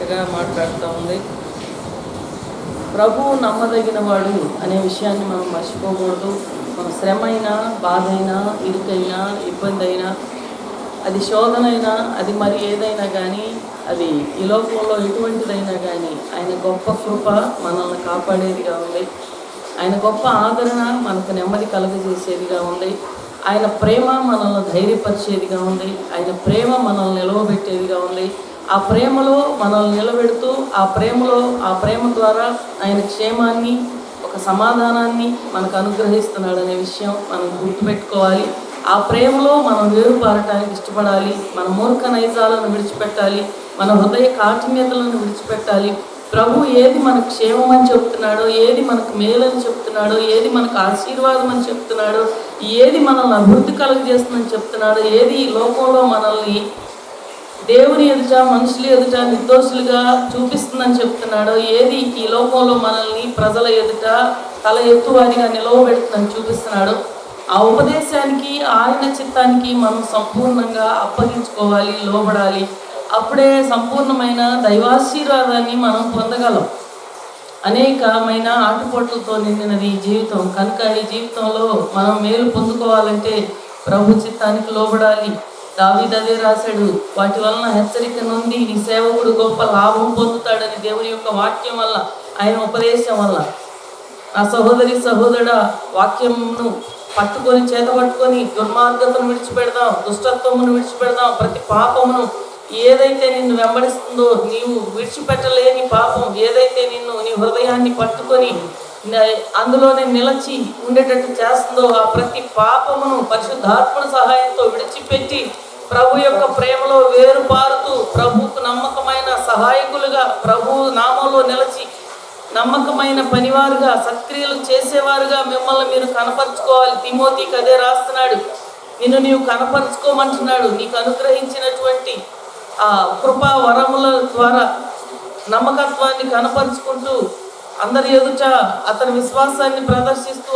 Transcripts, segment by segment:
చక్కగా మాట్లాడుతూ ఉంది. ప్రభువు నమ్మదగిన వాడు అనే విషయాన్ని మనం మర్చిపోకూడదు. మన శ్రమ అయినా, బాధ అయినా, ఇరుకైనా, ఇబ్బంది అయినా, అది శోధనైనా, అది మరి ఏదైనా కానీ, అది ఈ లోకంలో ఎటువంటిదైనా కానీ ఆయన గొప్ప కృప మనల్ని కాపాడేదిగా ఉంది. ఆయన గొప్ప ఆదరణ మనకు నెమ్మది కలుగజేసేదిగా ఉంది. ఆయన ప్రేమ మనల్ని ధైర్యపరిచేదిగా ఉంది. ఆయన ప్రేమ మనల్ని నిలవబెట్టేదిగా ఉంది. ఆ ప్రేమలో మనల్ని నిలబెడుతూ ఆ ప్రేమ ద్వారా ఆయన క్షేమాన్ని, ఒక సమాధానాన్ని మనకు అనుగ్రహిస్తున్నాడనే విషయం మనం గుర్తుపెట్టుకోవాలి. ఆ ప్రేమలో మనం వేరుపారటానికి ఇష్టపడాలి. మన మూర్ఖ నైజాలను విడిచిపెట్టాలి. మన హృదయ కాఠిన్యతలను విడిచిపెట్టాలి. ప్రభు ఏది మనకు క్షేమం అని చెప్తున్నాడో, ఏది మనకు మేలని చెప్తున్నాడో, ఏది మనకు ఆశీర్వాదం అని చెప్తున్నాడో, ఏది మనల్ని అభివృద్ధి కలుగజేస్తుందని చెప్తున్నాడో, ఏది ఈ లోకంలో మనల్ని దేవుని ఎదుట, మనుషుల ఎదుట నిర్దోషులుగా చూపిస్తుందని చెప్తున్నాడో, ఏది ఈ లోకంలో మనల్ని ప్రజల ఎదుట తల ఎత్తువారిగా నిలవబెడుతుందని చూపిస్తున్నాడో, ఆ ఉపదేశానికి, ఆయన చిత్తానికి మనం సంపూర్ణంగా అప్పగించుకోవాలి, లోబడాలి. అప్పుడే సంపూర్ణమైన దైవాశీర్వాదాన్ని మనం పొందగలం. అనేకమైన ఆటుపోట్లతో నిండినది ఈ జీవితం. కనుక ఈ జీవితంలో మనం మేలు పొందుకోవాలంటే ప్రభు చిత్తానికి లోబడాలి. దావీదు అదే రాశాడు, వాటి వలన హెచ్చరిక నుండి నీ సేవకుడు గొప్ప లాభం పొందుతాడని. దేవుని యొక్క వాక్యం వల్ల, ఆయన ఉపదేశం వల్ల. ఆ సహోదరుడా, వాక్యంను పట్టుకొని, చేతపట్టుకొని దుర్మార్గతను విడిచిపెడదాం, దుష్టత్వమును విడిచిపెడదాం. ప్రతి పాపమును, ఏదైతే నిన్ను వెంబడిస్తుందో, నీవు విడిచిపెట్టలేని పాపం ఏదైతే నిన్ను, నీ హృదయాన్ని పట్టుకొని అందులోనే నిలిచి ఉండేటట్టు చేస్తుందో, ఆ ప్రతి పాపమును పరిశుద్ధాత్మల సహాయంతో విడిచిపెట్టి ప్రభు యొక్క ప్రేమలో వేరుపారుతూ, ప్రభువుకు నమ్మకమైన సహాయకులుగా, ప్రభు నామంలో నిలిచి నమ్మకమైన పనివారుగా, సత్క్రియలు చేసేవారుగా మిమ్మల్ని మీరు కనపరుచుకోవాలి. తిమోతికి అదే రాస్తున్నాడు. నిన్ను నీవు కనపరుచుకోమంటున్నాడు. నీకు అనుగ్రహించినటువంటి ఆ కృపా వరముల ద్వారా నమ్మకత్వాన్ని కనపరుచుకుంటూ, అందరి ఎదుట అతని విశ్వాసాన్ని ప్రదర్శిస్తూ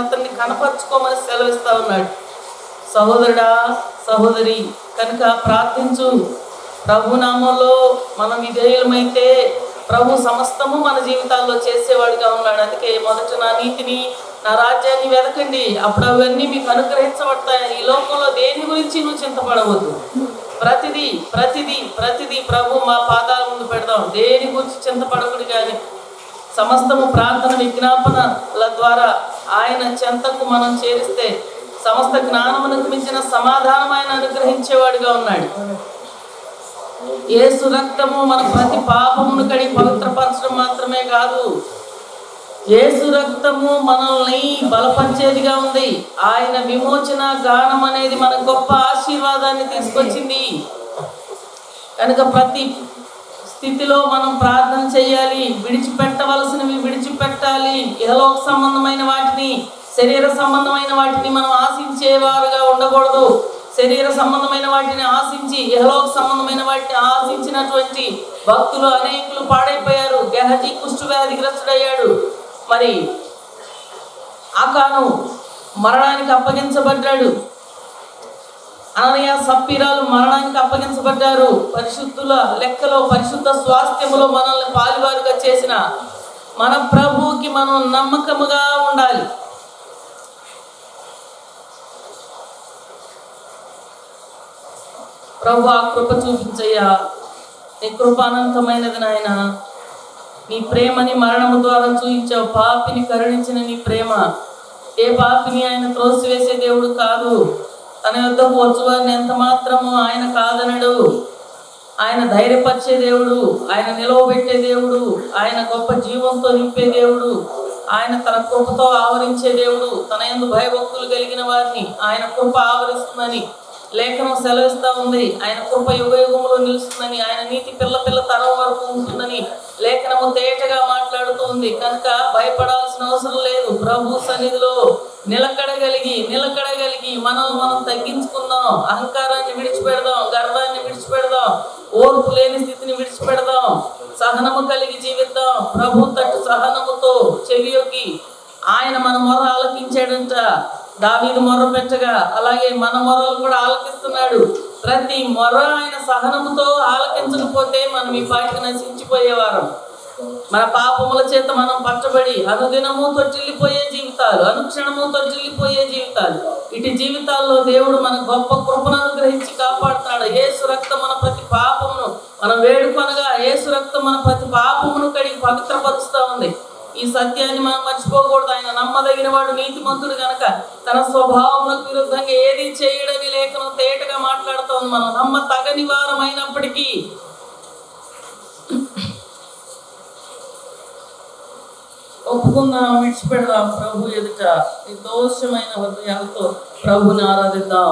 అతన్ని కనపరుచుకోమని సెలవిస్తా ఉన్నాడు. సహోదరుడా, సహోదరి, కనుక ప్రార్థించు. ప్రభు నామంలో మనం విధేయులమైతే ప్రభు సమస్తము మన జీవితాల్లో చేసేవాడిగా ఉన్నాడు. అందుకే మొదట నా నీతిని, నా రాజ్యాన్ని వెతకండి, అప్పుడు అవన్నీ మీకు అనుగ్రహించబడతాయి. ఈ లోకంలో దేని గురించి నువ్వు చింతపడవద్దు. ప్రతిదీ ప్రతిదీ ప్రతిదీ ప్రభు మా పాదాల ముందు పెడదాం. దేని గురించి చింతపడకుడు కానీ సమస్తము ప్రార్థన విజ్ఞాపనల ద్వారా ఆయన చెంతకు మనం చేరిస్తే సమస్త జ్ఞానమునకు మించిన సమాధానం ఆయన అనుగ్రహించేవాడిగా ఉన్నాడు. యేసు రక్తము మన ప్రతి పాపమును కడిగి పవిత్రపరచడం మాత్రమే కాదు, యేసు రక్తము మనల్ని బలపరిచేదిగా ఉంది. ఆయన విమోచన గానం అనేది మన గొప్ప ఆశీర్వాదాన్ని తీసుకొచ్చింది. కనుక ప్రతి స్థితిలో మనం ప్రార్థన చేయాలి. విడిచిపెట్టవలసినవి విడిచిపెట్టాలి. ఇహలోక సంబంధమైన వాటిని, శరీర సంబంధమైన వాటిని మనం ఆశించేవారుగా ఉండకూడదు. శరీర సంబంధమైన వాటిని ఆశించి, ఇహలోక సంబంధమైన వాటిని ఆశించినటువంటి భక్తులు అనేకులు పాడైపోయారు. గెహజీ కుష్ఠవ్యాధిగ్రస్తుడయ్యాడు. మరి ఆకాను మరణానికి అప్పగించబడ్డాడు. అననీయ సప్పీరాలు మరణానికి అప్పగించబడ్డారు. పరిశుద్ధుల లెక్కలో, పరిశుద్ధ స్వాస్థ్యములో మనల్ని పాలువారుగా చేసిన మన ప్రభువుకి మనం నమ్మకముగా ఉండాలి. ప్రభు ఆ కృప చూపించయ్యా, నీ కృప అనంతమైనది నాయన. నీ ప్రేమని మరణము ద్వారా చూపించావు. పాపిని కరుణించిన నీ ప్రేమ, ఏ పాపిని ఆయన త్రోసివేసే దేవుడు కాదు. తన యొద్దకు వచ్చువారిని ఎంత మాత్రము ఆయన కాదనడు. ఆయన ధైర్యపరిచే దేవుడు, ఆయన నిలవబెట్టే దేవుడు, ఆయన గొప్ప జీవంతో నింపే దేవుడు, ఆయన తన కృపతో ఆవరించే దేవుడు. తన యందు భయభక్తులు కలిగిన వారిని ఆయన కృప ఆవరిస్తుందని లేఖనం సెలవిస్తూ ఉంది. ఆయన కృప యుగయుగములో నిలుస్తుందని, ఆయన నీతి పిల్ల తరం వరకు ఉంటుందని లేఖనము తేటగా మాట్లాడుతూ ఉంది. కనుక భయపడాల్సిన అవసరం లేదు. ప్రభు సన్నిధిలో నిలకడగలిగి మనం తగ్గించుకుందాం. అహంకారాన్ని విడిచిపెడదాం, గర్వాన్ని విడిచిపెడదాం, ఓర్పు లేని స్థితిని విడిచిపెడదాం. సహనము కలిగి జీవిద్దాం. ప్రభు తట్టు సహనముతో చెవియొగ్గి ఆయన మన మొర ఆలకించాడంట. దావీదు మొర్ర పెట్టగా అలాగే మన మొర్రలు కూడా ఆలకిస్తున్నాడు. ప్రతి మొర్ర ఆయన సహనముతో ఆలకించకపోతే మనం ఈ పాటికి నశించిపోయేవారం. మన పాపముల చేత మనం పట్టబడి అనుదినము తొట్టిల్లిపోయే జీవితాలు, అనుక్షణము తొట్టిల్లిపోయే జీవితాలు. ఇటు జీవితాల్లో దేవుడు మన గొప్ప కృపను అనుగ్రహించి కాపాడుతున్నాడు. యేసు రక్తం మన ప్రతి పాపమును మనం వేడుకొనగా యేసు రక్తం మన ప్రతి పాపమును కడిగి పవిత్రపరుస్తూ ఉంది. ఈ సత్యాన్ని మనం మర్చిపోకూడదు. ఆయన నమ్మదగిన వాడు, నీతిమంతుడు గనక తన స్వభావములకు విరుద్ధంగా ఏది చేయడని లేఖనం తేటగా మాట్లాడుతోంది. మనం నమ్మతగని వారమైనప్పటికీ ఒప్పుకుందాం, విడిచిపెడదాం. ప్రభు ఎదుట నిర్దోషమైన హృదయాలతో ప్రభుని ఆరాధిద్దాం.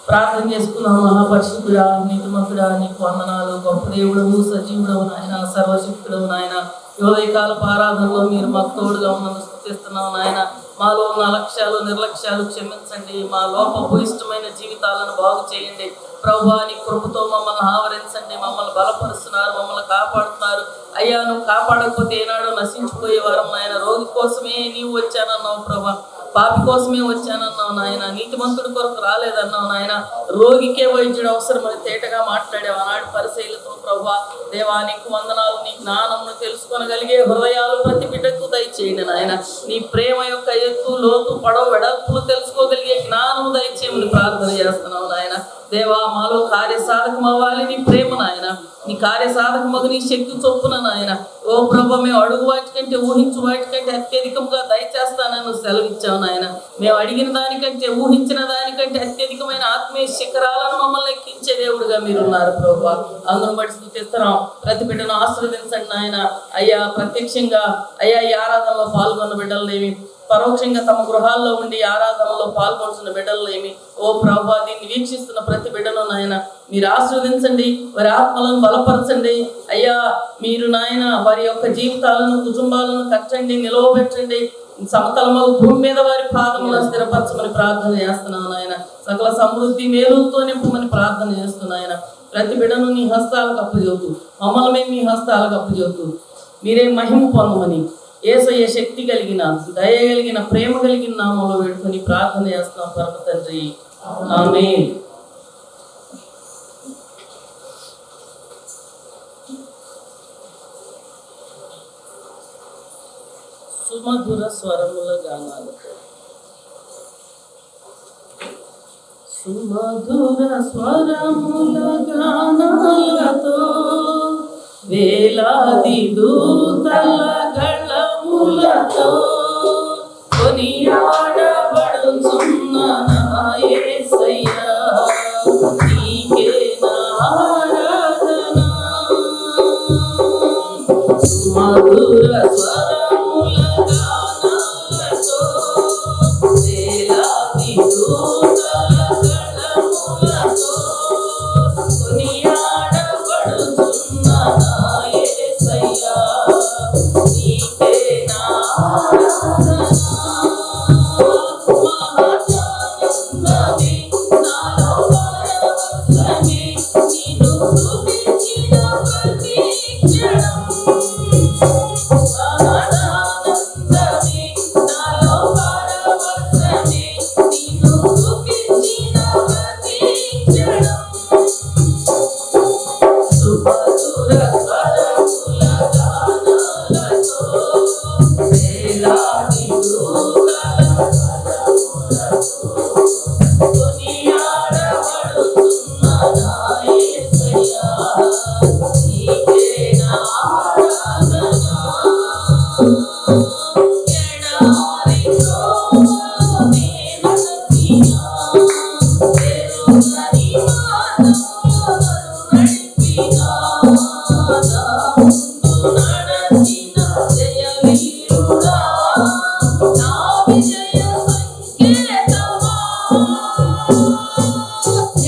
ప్రార్థన చేసుకున్నాం. మహాపరిశుద్ధుడా, నీతిమంతుడా, నీకు వందనాలు. గొప్ప దేవుడవు, సజీవుడవు నాయన, సర్వశక్తుడవు నాయన. యువదయకాలపు ఆరాధనలో మీరు మాకు తోడుగా ఉన్నందుకు స్తుతిస్తున్నాం నాయన. మాలో ఉన్న అలక్ష్యాలు, నిర్లక్ష్యాలు క్షమించండి. మా లోపభూయిష్టమైన జీవితాలను బాగు చేయండి. ప్రభువా, నీ కృపతో మమ్మల్ని ఆవరించండి. మమ్మల్ని బలపరుస్తున్నారు, మమ్మల్ని కాపాడుతున్నారు. అయ్యా, నువ్వు కాపాడకపోతే ఏనాడో నశించిపోయేవారం నాయన. రోగి కోసమే నీవు వచ్చానన్నావు ప్రభా, పాపి కోసమే వచ్చానన్నావు నాయన. నీతిమంతుడి కొరకు రాలేదన్నావు నాయన. రోగికే వైద్యుడు అవసరమని తేటగా మాట్లాడావు ఆనాడు పరిశీలతో. ప్రభా దేవా, నీకు వందనాలు. నీ జ్ఞానమును తెలుసుకొనగలిగే హృదయాలు ప్రతి బిడ్డకు దయచేయండి నాయన. నీ ప్రేమ యొక్క ఎత్తు, లోతు, పొడవు, వెడల్పులు తెలుసుకోగలిగే జ్ఞానము దయచేయమని ప్రార్థన చేస్తున్నావు నాయన. దేవా, మాలో కార్యసాధకం అవ్వాలి నీ ప్రేమ నాయన. నీ కార్యసాధకమగు నీ శక్తి చొప్పున నాయన. ఓ ప్రభు, మేము అడుగు వాటికంటే ఊహించు వాటికంటే అత్యధికంగా దయచేస్తానని సెలవిచ్చావు నాయన. మేము అడిగిన దానికంటే, ఊహించిన దానికంటే అత్యధికమైన ఆత్మీయ శిఖరాలను మమ్మల్ని ఎక్కించే దేవుడుగా మీరున్నారు ప్రభు. అందును బట్టి స్తుతిస్తున్నాం. ప్రతి బిడ్డను ఆశీర్వదించండి నాయన. అయ్యా, ప్రత్యక్షంగా అయ్యా ఈ ఆరాధనలో పాల్గొన్న బిడ్డలనేమి, పరోక్షంగా తమ గృహాల్లో ఉండి ఆరాధనలో పాల్గొంటున్న బిడ్డలనేమి, ఓ ప్రభు, దీన్ని వీక్షిస్తున్న ప్రతి బిడ్డను నాయన మీరు ఆశీర్వదించండి. వారి ఆత్మలను బలపరచండి. అయ్యా, మీరు నాయన వారి యొక్క జీవితాలను, కుటుంబాలను కట్టండి, నిలవబెట్టండి. సమతలమగు భూమి మీద వారి పాదములను స్థిరపరచమని ప్రార్థన చేస్తున్నాను నాయన. సకల సమృద్ధి మేలుతో నింపమని ప్రార్థన చేస్తున్నాయన. ప్రతి బిడ్డను నీ హస్తాలకు అప్పచెబుతూ, మమ్మల్ని మేము మీ హస్తాలకు అప్పచెబుతూ మీరే మహిమ పొందమని యేసయ్య శక్తి కలిగిన, దయ కలిగిన, ప్రేమ కలిగిన నామంలో వేడుకొని ప్రార్థన చేస్తున్నాం పరమ తండ్రి. ఆమేన్. సుమధుర స్వరముల గానాలతో, సుమధుర స్వరముల గానాలతో, వేలాది దూతల గళములతో కొనియాడబడుచున్న నా యేసయ్యా, నీకే నా ఆరాధన. సుమధుర స్వరముల గానాలతో, వేలాది దూతల గళములతో కొనియాడబడుచున్న నా యేసయ్యా, నీకే నా ఆరాధన. మహానందమే నాలో పరవశమే, నిన్ను స్తుతించిన ప్రతి క్షణం. మహానందమే నాలో పరవశమే, నిన్ను స్తుతించిన ప్రతి క్షణం. సుమధుర స్వరముల గానాలతో, వేలాది దూతల గళములతో కొనియాడబడుతున్న నా యేసయ్యా, నీకే నా ఆరాధన. ఎడారి త్రోవలో నే నడిచినా, ఎరుగని మార్గములో నడిపినా, నా ముందు నడచిన జయవీరుడా, నా విజయ సంకేతమా.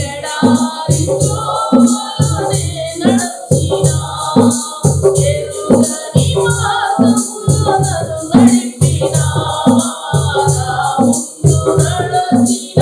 ఎడారి త్రోవలో నే నడిచినా, ఎరుగని మార్గములో నన్ను నడిపినా, నా ముందు నడచిన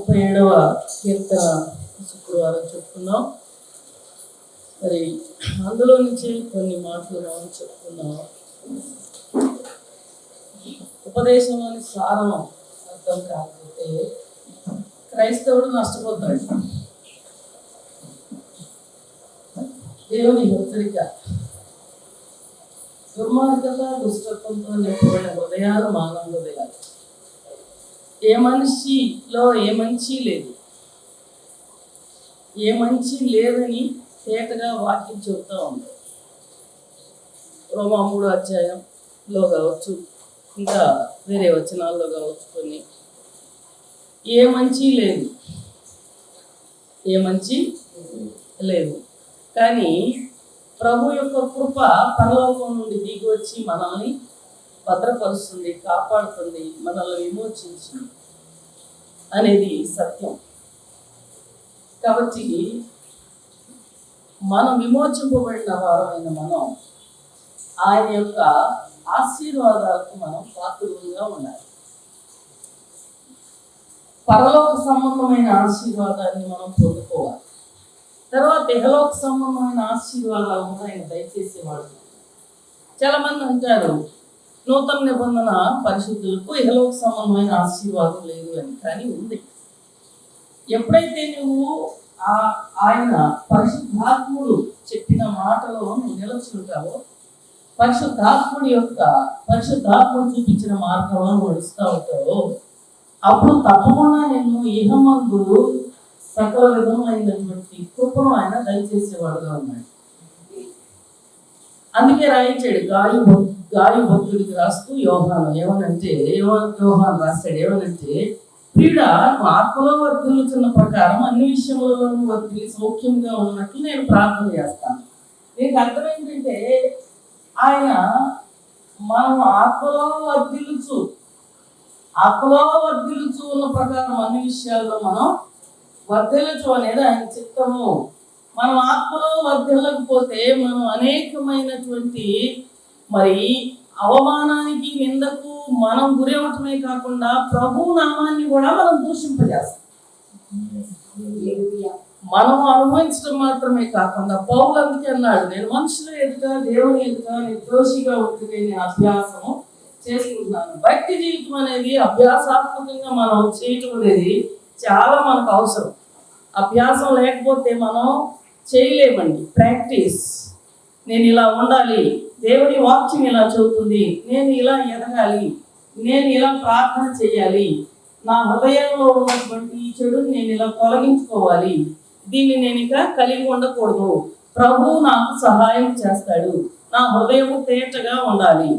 37వ కీర్తన శుక్రవారం చెప్పుకున్నాం. మరి అందులో నుంచి కొన్ని మాటలు మనం చెప్పుకున్నాం. ఉపదేశంలోని సారం అర్థం కాకపోతే క్రైస్తవుడు నష్టపోతాడు. దేవుని హెచ్చరిక. దుర్మార్గత దుష్టత్వంతో నింపబడిన హృదయాలు మానవ హృదయాలు. ఏ మనిషిలో ఏ మంచి లేదు, ఏ మంచి లేదని తేటగా వాక్యం చెబుతూ ఉంది. రోమా 3వ అధ్యాయంలో కావచ్చు, ఇంకా వేరే వచనాల్లో కావచ్చు, కొన్ని ఏ మంచి లేదు, ఏ మంచి లేదు. కానీ ప్రభు యొక్క కృప పరలోకం నుండి దిగి వచ్చి మనల్ని భద్రపరుస్తుంది, కాపాడుతుంది, మనల్ని విమోచించింది అనేది సత్యం. కాబట్టి మనం విమోచింపబడిన వారమైన మనం ఆయన యొక్క ఆశీర్వాదాలకు మనం పాత్రులుగా ఉండాలి. పరలోక సంబంధమైన ఆశీర్వాదాన్ని మనం పొందుకోవాలి. తర్వాత ఇహలోక సంబంధమైన ఆశీర్వాదాలు ఆయన దయచేసేవాడు. చాలా మంది అంటారు నూతన నిబంధన పరిశుద్ధులకు ఇహలోక సంబంధమైన ఆశీర్వాదం లేదు అని. కానీ ఉంది. ఎప్పుడైతే నువ్వు ఆయన పరిశుద్ధాత్ముడు చెప్పిన మాటలో నువ్వు నిలుచుంటావో, పరిశుద్ధాత్ముడు చూపించిన మార్గంలో నడుస్తూ ఉంటావో, అప్పుడు తప్పకుండా నేను ఇహమందు సకల విధమైనటువంటి కృపను ఆయన దయచేసేవాడుగా ఉన్నాడు. అందుకే రాయించాడు గాయు భక్తుడికి రాస్తూ యోహాను యోహాను రాశాడు ఏమనంటే, ప్రియుడా ఆత్మలో వర్తిల్లుతున్న ప్రకారం అన్ని విషయంలోనూ వర్తిల్లి సౌఖ్యంగా ఉన్నట్లు నేను ప్రార్థన చేస్తాను. దీనికి అర్థం ఏంటంటే ఆయన మనం ఆత్మలో వర్తిల్లుచు ఉన్న ప్రకారం అన్ని విషయాల్లో మనం వర్ధిల్లుచు అనేది ఆయన చిత్తము. మనం ఆత్మలో వర్ధిల్లకపోతే మనం అనేకమైనటువంటి మరి అవమానానికి నిందకు మనం గురవటమే కాకుండా ప్రభు నామాన్ని కూడా మనం దూషింపజేస్తాం. మనం అనుభవించడం మాత్రమే కాకుండా పౌలు అందుకే అన్నాడు, నేను మనుషుల ఎదుట దేవుని ఎదుట నిర్దోషిగా ఉంటే నేను అభ్యాసం చేసుకుంటున్నాను. భక్తి జీవితం అనేది అభ్యాసాత్మకంగా మనం చేయటం అనేది చాలా మనకు అవసరం. అభ్యాసం లేకపోతే మనం చేయలేమండి. ప్రాక్టీస్. నేను ఇలా ఉండాలి, దేవుని వాక్యం ఇలా చెబుతుంది, నేను ఇలా ఎదగాలి, నేను ఇలా ప్రార్థన చేయాలి, నా హృదయంలో ఉన్నటువంటి ఈ చెడుని నేను ఇలా తొలగించుకోవాలి, దీన్ని నేను ఇక కలిగి ఉండకూడదు, ప్రభువు నాకు సహాయం చేస్తాడు, నా హృదయము తేటగా ఉండాలి,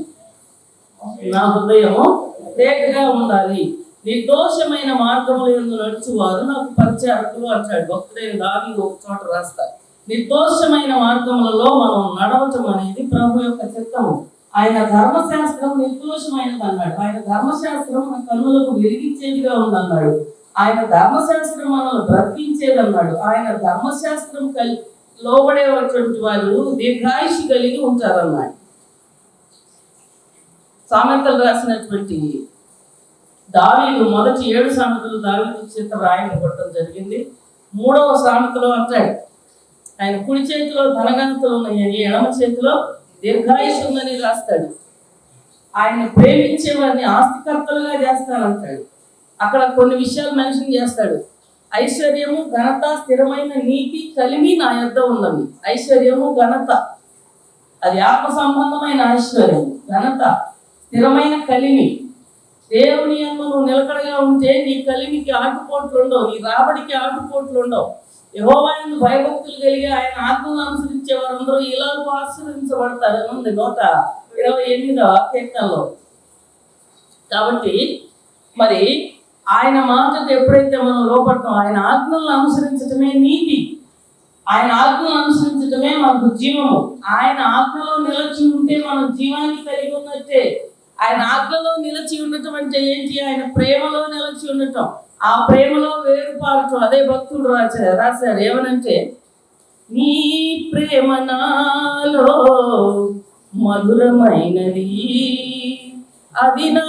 నిర్దోషమైన మార్గముల యందు నడుచువారు నాకు పరిచారకులు అంటాడు భక్తుడైన దావీదు ఒక చోట రాస్తారు. నిర్దోషమైన మార్గములలో మనం నడవటం అనేది ప్రభు యొక్క చిత్తము. ఆయన ధర్మశాస్త్రం నిర్దోషమైనది అన్నాడు. ఆయన ధర్మశాస్త్రం మన కన్నులకు వెలిగించేదిగా ఉందన్నాడు. ఆయన ధర్మశాస్త్రం మనల్ని బ్రతికించేది అన్నాడు. ఆయన ధర్మశాస్త్రం లోబడేటువంటి వారు దీర్ఘాయుషి కలిగి ఉంటారన్నాడు. సామెతలు రాసినటువంటి దావీదు మొదటి 7 సామెతలు దావీదు చేత రాయబడటం జరిగింది. 3వ సామెతలో అంటాడు, ఆయన కుడి చేతిలో ధనగంతులు ఉన్నాయని, ఎడమ చేతిలో దీర్ఘాయుష్ ఉందని రాస్తాడు. ఆయన ప్రేమించే వారిని ఆస్తికర్తలుగా చేస్తానంటాడు. అక్కడ కొన్ని విషయాలు మెన్షన్ చేస్తాడు. ఐశ్వర్యము, ఘనత, స్థిరమైన నీతి కలిమి నా యొద్ద ఉన్నవి. ఐశ్వర్యము, ఘనత, అది ఆత్మ సంబంధమైన ఐశ్వర్యం. ఘనత, స్థిరమైన కలిమి. దేవుని యందు నువ్వు నిలకడగా ఉంటే నీ కలిమికి ఆటుపోట్లు ఉండవు, నీ రాబడికి ఆటుపోట్లు ఉండవు. యెహోవా యందు భయభక్తులు కలిగి ఆయన ఆత్మను అనుసరించే వారందరూ ఇలాగూ ఆశీర్వదించబడతారని ఉంది 128వ కీర్తనలో. కాబట్టి మరి ఆయన మాటకు ఎప్పుడైతే మనం లోపడతాం, ఆయన ఆజ్ఞలను అనుసరించటమే నీతి, ఆయన ఆజ్ఞలను అనుసరించటమే మనకు జీవము. ఆయన ఆజ్ఞలో నిలిచి ఉంటే మనం జీవాన్ని కలిగి ఉన్నట్టే. ఆయన ఆజ్ఞలో నిలిచి ఉండటం అంటే ఏంటి? ఆయన ప్రేమలో నిలిచి ఉండటం, ఆ ప్రేమలో వేరుపారటం. అదే భక్తుడు రాశారు ఏమనంటే, నీ ప్రేమ నాలో మధురమైనది, అది నా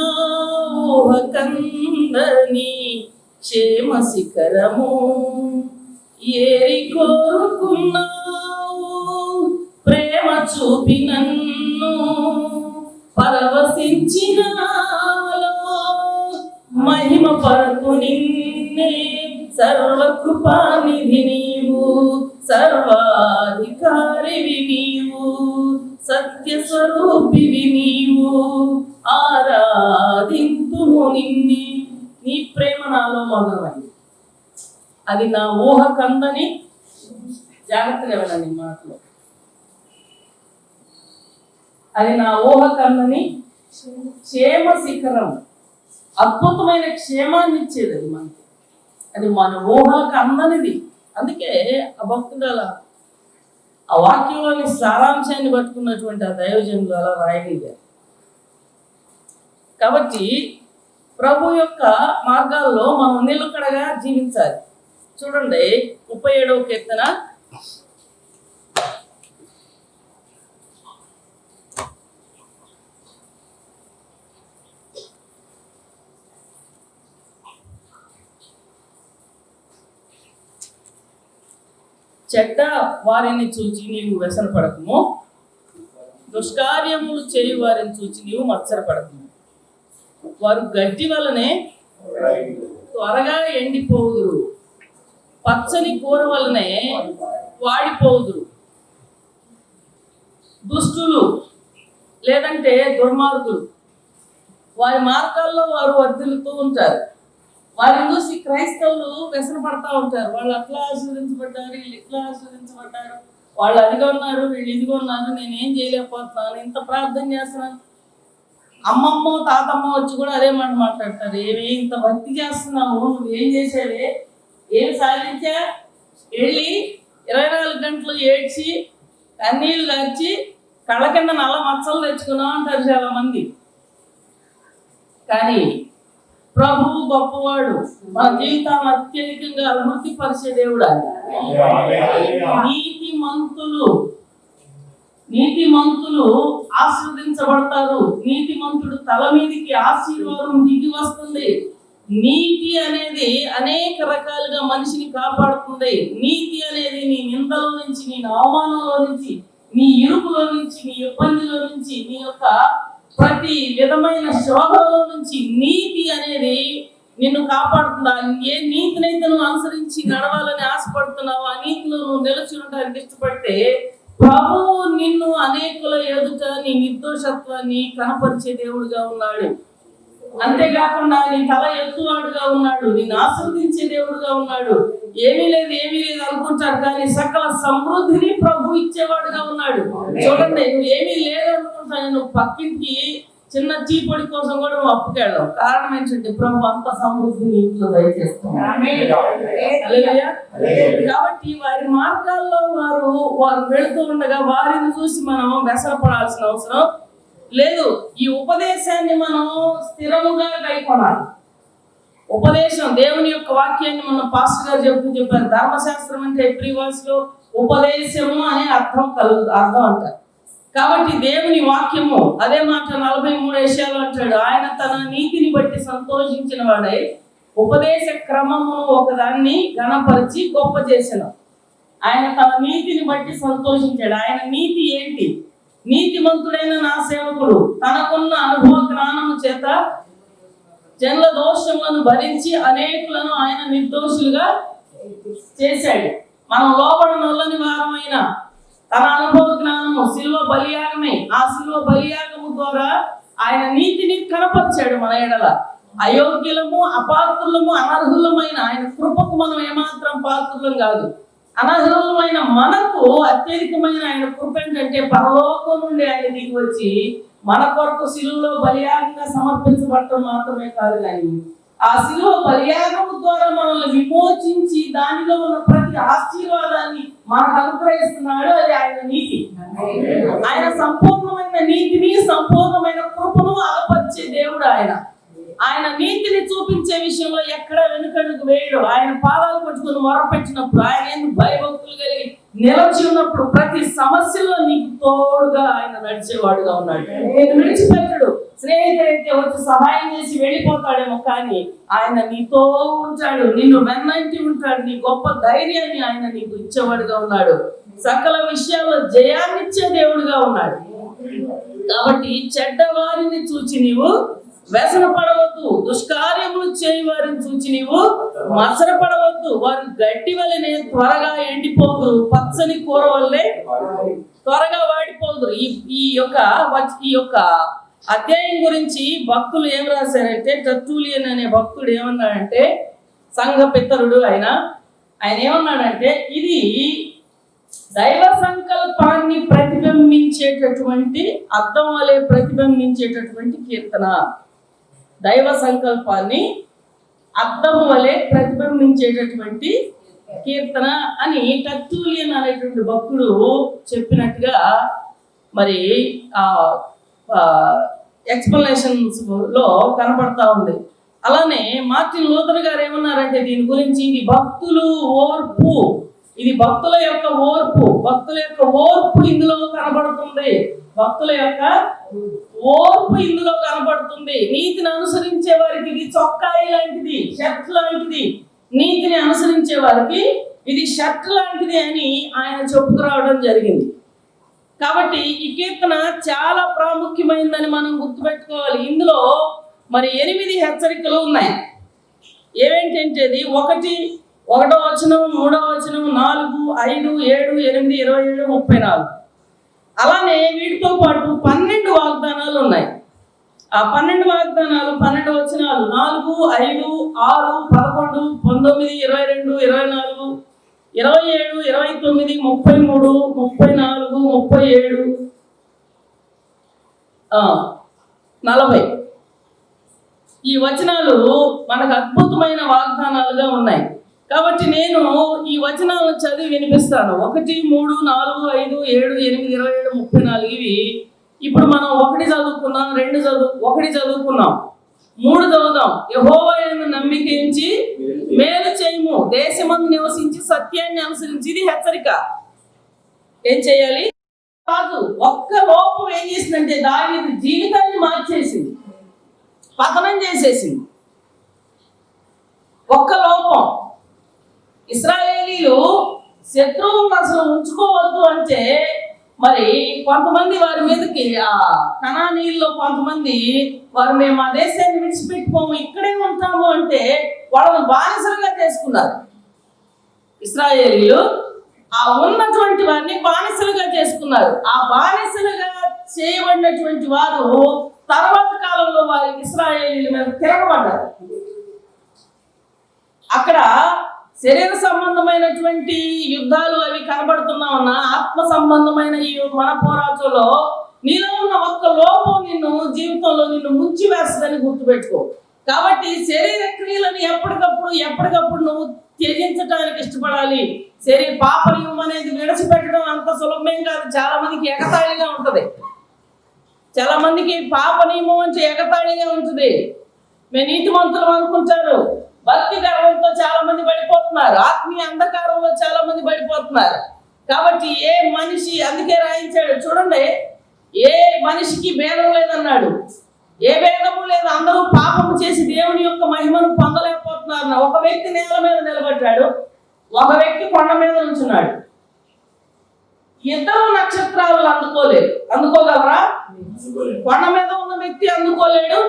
ఊహ కందని క్షేమ శిఖరము, ఏరి కోరుకున్నావు ప్రేమ చూపి నన్ను, పరవశించినాలో మహిమ పరకు నిన్నే, సర్వకృపానిధి నీవు, సర్వాధికారివి నీవు, సత్యస్వరూపివి నీవు, ఆరాధింతుము నిన్నే. నీ ప్రేమ నాలో మధురమైంది, అది నా ఊహ కందని. జాగ్రత్తగా వినండి మాటలో. అది నా ఊహ కందని క్షేమ శిఖరం, అద్భుతమైన క్షేమాన్ని ఇచ్చేది అది మనకి. అది మన ఊహలకు అందనిది. అందుకే ఆ భక్తుడు అలా ఆ వాక్యంలోని సారాంశాన్ని పట్టుకున్నటువంటి ఆ దైవజనులు అలా రాయగలిగారు. కాబట్టి ప్రభు యొక్క మార్గాల్లో మనం నిలకడగా జీవించాలి. చూడండి 37వ కీర్తన చెడ్డ వారిని చూచి నీవు వ్యసనపడకము, దుష్కార్యములు చేయు వారిని చూచి నీవు మత్సరపడకము. వారు గడ్డి వలనే త్వరగా ఎండిపోదురు, పచ్చని కూర వలనే వాడిపోదురు. దుష్టులు లేదంటే దుర్మార్గులు వారి మార్గాల్లో వారు వర్ధిల్లుతూ ఉంటారు. వారిని చూసి క్రైస్తవులు వ్యసన పడతా ఉంటారు. వాళ్ళు అట్లా ఆశీర్వదించబడ్డారు, వీళ్ళు ఇట్లా ఆశీర్వదించబడ్డారు, వాళ్ళు అదిగా ఉన్నారు, వీళ్ళు ఇదిగా ఉన్నారు, నేనేం చేయలేకపోతున్నాను, ఇంత ప్రార్థన చేస్తున్నాను. అమ్మమ్మ తాతమ్మ వచ్చి కూడా అదే మాట మాట్లాడతారు. ఏమి ఇంత భక్తి చేస్తున్నావు, నువ్వేం చేసేవే, ఏం సాధించా, వెళ్ళి 24 గంటలు ఏడ్చి కన్నీళ్ళు గార్చి కళ్ళ కింద నల్ల మచ్చలు తెచ్చుకున్నావు అంటారు చాలా మంది. కానీ ప్రభువు గొప్పవాడు, మన జీవితాన్ని అత్యధికంగా అభివృద్ధి పరిచే దేవుడు. నీతిమంతులు ఆశీర్వదించబడతారు. నీతిమంతుడు తల మీదికి ఆశీర్వాదం దిగి వస్తుంది. నీతి అనేది అనేక రకాలుగా మనిషిని కాపాడుతుంది. నీతి అనేది నీ నిందల నుంచి, నీ అవమానంలో నుంచి, నీ ఇరుకులో నుంచి, నీ ఇబ్బందిలో నుంచి, నీ యొక్క ప్రతి విధమైన శోధనలో నుంచి నీతి అనేది నిన్ను కాపాడుతుందా? ఏ నీతినైతే నువ్వు అనుసరించి నడవాలని ఆశపడుతున్నావు, ఆ నీతిలో నువ్వు నిలిచి ఉండడానికి ఇష్టపడితే ప్రభువు నిన్ను అనేకుల ఎదుట నీ నిర్దోషత్వాన్ని కనపరిచే దేవుడుగా ఉన్నాడు. అంతేకాకుండా నీ తల ఎత్తువాడుగా ఉన్నాడు, నిన్ను ఆశీర్వదించే దేవుడుగా ఉన్నాడు. ఏమీ లేదు అనుకుంటారు, కానీ సకల సమృద్ధిని ప్రభు ఇచ్చేవాడుగా ఉన్నాడు. చూడండి, నువ్వు ఏమీ లేదు అనుకుంటాను, నువ్వు పక్కింటికి చిన్న చీపొడి కోసం కూడా నువ్వు అప్పుకెళ్ళావు. కారణం ఏంటంటే ప్రభు అంత సమృద్ధిని ఇంట్లో దయచేస్తున్నాడు. కాబట్టి వారి మార్గాల్లో వారు వెళుతూ ఉండగా వారిని చూసి మనం వ్యసనపడాల్సిన అవసరం లేదు. ఈ ఉపదేశాన్ని మనం స్థిరముగా కైకొనాలి. ఉపదేశం, దేవుని యొక్క వాక్యాన్ని మనం పాస్టర్ గారు చెప్పారు. ధర్మశాస్త్రం అంటే ఎబ్రీ భాషలో ఉపదేశము అనే అర్థం అంటారు. కాబట్టి దేవుని వాక్యము అదే మాట 43 విషయాలు అంటాడు. ఆయన తన నీతిని బట్టి సంతోషించిన వాడై ఉపదేశ క్రమమును ఒకదాన్ని ఘనపరిచి గొప్ప చేసిన. ఆయన తన నీతిని బట్టి సంతోషించాడు. ఆయన నీతి ఏంటి? నీతిమంతుడైన నా సేవకుడు తనకున్న అనుభవ జ్ఞానము చేత జనుల దోషములను భరించి అనేకులను ఆయన నిర్దోషులుగా చేశాడు. మనం లోబడనొల్లని వారమైన తన అనుభవ జ్ఞానము శిలువ బలియాగమే. ఆ శిలువ బలియాగము ద్వారా ఆయన నీతిని కనపరిచాడు మన ఎడల. అయోగ్యులము, అపాత్రులము, అనర్హులమైన ఆయన కృపకు మనం ఏమాత్రం పాత్రులం కాదు. అనర్హులమైన మనకు అత్యధికమైన ఆయన కృప ఏంటంటే పరలోకం నుండి ఆయన దిగి వచ్చి మన కొరకు శిలువలో బలియాగంగా సమర్పించబడటం మాత్రమే కాదు, కానీ ఆ శిలువ బలియాగము ద్వారా మనల్ని విమోచించి దానిలో ఉన్న ప్రతి ఆశీర్వాదాన్ని మనకు అనుగ్రహిస్తున్నాడు. అది ఆయన నీతి. ఆయన సంపూర్ణమైన నీతిని, సంపూర్ణమైన కృపను అలపరిచే దేవుడు ఆయన నీతిని చూపించే విషయంలో ఎక్కడ వెనుకడుగు వేయడు. ఆయన పాదాలు పట్టుకుని మొరపెట్టినప్పుడు, ఆయన భయభక్తులు కలిగి నిలచి ఉన్నప్పుడు ప్రతి సమస్యలో నీకు తోడుగా ఆయన నడిచేవాడుగా ఉన్నాడు. నేను విడిచిపెట్టడు. స్నేహితులైతే వచ్చి సహాయం చేసి వెళ్ళిపోతాడేమో, కానీ ఆయన నీతో ఉంటాడు, నిన్ను వెన్నంటి ఉంటాడు. నీ గొప్ప ధైర్యాన్ని ఆయన నీకు ఇచ్చేవాడుగా ఉన్నాడు. సకల విషయాల్లో జయాన్నిచ్చే దేవుడుగా ఉన్నాడు. కాబట్టి చెడ్డ వారిని చూచి నీవు వ్యసన పడవద్దు, దుష్కార్యములు చేయి వారిని చూచి నీవు మత్సరపడవద్దు. వారు గడ్డి వలనే త్వరగా ఎండిపోదు, పచ్చని కూర వల్లే త్వరగా వాడిపోదురు. ఈ యొక్క అధ్యాయం గురించి భక్తులు ఏం రాశారంటే, టర్టూలియన్ అనే భక్తుడు ఏమన్నాడంటే, సంఘ పితరుడు ఆయన ఏమన్నాడంటే, ఇది దైవ సంకల్పాన్ని ప్రతిబింబించేటటువంటి, అద్దం వలె ప్రతిబింబించేటటువంటి కీర్తన. దైవ సంకల్పాన్ని అద్దము వలె ప్రతిబింబించేటటువంటి కీర్తన అని టర్టూలియన్ అనేటువంటి భక్తుడు చెప్పినట్టుగా మరి ఎక్స్ప్లెనేషన్స్ లో కనపడతా ఉంది. అలానే మార్టిన్ లూథర్ గారు ఏమన్నారంటే దీని గురించి, ఇది భక్తులు ఓర్పు, ఇది భక్తుల యొక్క ఓర్పు ఇందులో కనబడుతుంది. భక్తుల యొక్క ఓర్పు ఇందులో కనబడుతుంది. నీతిని అనుసరించే వారికి ఇది చొక్కాయి లాంటిది, షర్ట్ లాంటిది. నీతిని అనుసరించే వారికి ఇది షర్ట్ లాంటిది అని ఆయన చెప్పుకురావడం జరిగింది. కాబట్టి ఈ కీర్తన చాలా ప్రాముఖ్యమైనదని మనం గుర్తుపెట్టుకోవాలి. ఇందులో మరి 8 హెచ్చరికలు ఉన్నాయి. ఏవేంటంటే 1, 1వ వచనం, 3వ వచనం, 4, 5, 7, 8, 27, 34. అలానే వీటితో పాటు 12 వాగ్దానాలు ఉన్నాయి. ఆ 12 వాగ్దానాలు 12 వచనాలు 4, 5, 6, 11, 19, 22, 24, 27, 29, 33, 34, 37, 40. ఈ వచనాలు మనకు అద్భుతమైన వాగ్దానాలుగా ఉన్నాయి. కాబట్టి నేను ఈ వచనాలను చదివి వినిపిస్తాను. 1, 3, 4, 5, 7, 8, 27, 34. ఇవి ఇప్పుడు మనం 1 చదువుకున్నాం, 1 చదువుకున్నాం, 3 చదువుదాం. యెహోవాను నమ్మికించి మేలు చేయము, దేశమందు నివసించి సత్యాన్ని అనుసరించి. ఇది హెచ్చరిక. ఏం చేయాలి కాదు, ఒక్క లోపం ఏం చేసిందంటే దావీదు జీవితాన్ని మార్చేసింది, పతనం చేసేసింది. ఒక్క లోపం. ఇశ్రాయేలీలు శత్రువులను అసలు ఉంచుకోవద్దు అంటే మరి కొంతమంది వారి మీదకి ఆ కనానీయుల్లో కొంతమంది వారు మేము ఆ దేశాన్ని విడిచిపెట్టుకోము, ఇక్కడే ఉంటాము అంటే వాళ్ళని బానిసలుగా చేసుకున్నారు. ఇశ్రాయేలీలు ఆ ఉన్నటువంటి వారిని బానిసలుగా చేసుకున్నారు. ఆ బానిసలుగా చేయబడినటువంటి వారు తర్వాత కాలంలో వారి ఇశ్రాయేలీల మీద తిరగబడ్డారు. అక్కడ శరీర సంబంధమైనటువంటి యుద్ధాలు అవి కనబడుతున్నా ఉన్నా ఆత్మ సంబంధమైన ఈ మన పోరాటంలో నీలో ఉన్న ఒక్క లోపం నిన్ను జీవితంలో నిన్ను ముంచి వేస్తుందని గుర్తుపెట్టుకో. కాబట్టి శరీర క్రియలను ఎప్పటికప్పుడు నువ్వు త్యజించడానికి ఇష్టపడాలి. పాప నియమం అనేది విడిచిపెట్టడం అంత సులభమేం కాదు. చాలా మందికి ఎగతాళిగా ఉంటది. చాలా మందికి పాప నియమం అంటే ఎగతాళిగా ఉంటుంది. మేము నీతిమంతులు అనుకుంటారు. భక్తి గర్వంతో చాలా మంది పడిపోతున్నారు. ఆత్మీయ అంధకారంలో చాలా మంది పడిపోతున్నారు. కాబట్టి ఏ మనిషి, అందుకే రాయించాడు చూడండి, ఏ మనిషికి భేదం లేదన్నాడు. ఏ భేదము లేదు, అందరూ పాపము చేసి దేవుని యొక్క మహిమను పొందలేకపోతున్నారు. ఒక వ్యక్తి నేల మీద నిలబడ్డాడు, ఒక వ్యక్తి కొండ మీద ఉంచున్నాడు. ఇద్దరు నక్షత్రాలు అందుకోగలరా? కొండ మీద ఉన్న వ్యక్తి అందుకోలేడు,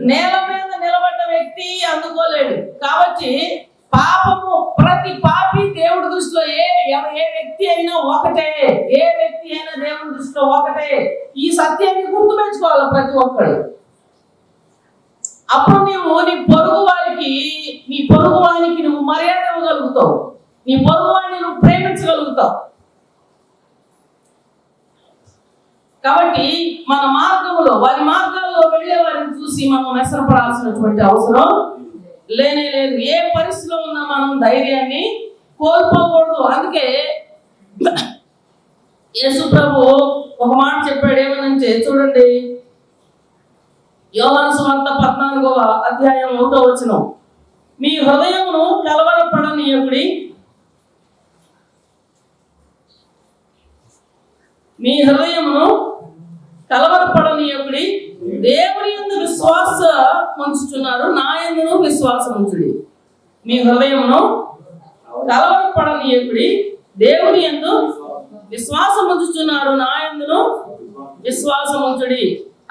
నేల మీద నిలబడ్డ వ్యక్తి అందుకోలేడు. కాబట్టి పాపము ప్రతి పాపి దేవుడి దృష్టిలో ఏ వ్యక్తి అయినా ఒకటే. ఏ వ్యక్తి అయినా దేవుడి దృష్టిలో ఒకటే. ఈ సత్యాన్ని గుర్తుపెట్టుకోవాలి ప్రతి ఒక్కరు. అప్పుడు నీవు నీ పొరుగు వారికి నువ్వు మర్యాద ఇవ్వగలుగుతావు. నీ పొరుగు వారిని నువ్వు ప్రేమించగలుగుతావు. కాబట్టి మన మార్గంలో వారి మార్గాల్లో వెళ్ళే వారిని చూసి మనం వెసరపడాల్సినటువంటి అవసరం లేనే లేదు. ఏ పరిస్థితిలో ఉన్నా మనం ధైర్యాన్ని కోల్పోకూడదు. అందుకే యేసు ప్రభు ఒక మాట చెప్పాడు. ఏమనంటే చూడండి, యోహాను సువార్త 14వ అధ్యాయం 1వ వచనం, మీ హృదయమును కలవరపడనీయకుడి, దేవుని యందు విశ్వాసం ఉంచుచున్నారు, నా యందును విశ్వాసం ఉంచుడి. మీ హృదయమును కలవరపడనీయకుడి, దేవుని యందు విశ్వాసం ఉంచుచున్నారు, నా యందును విశ్వాసం ఉంచుడి.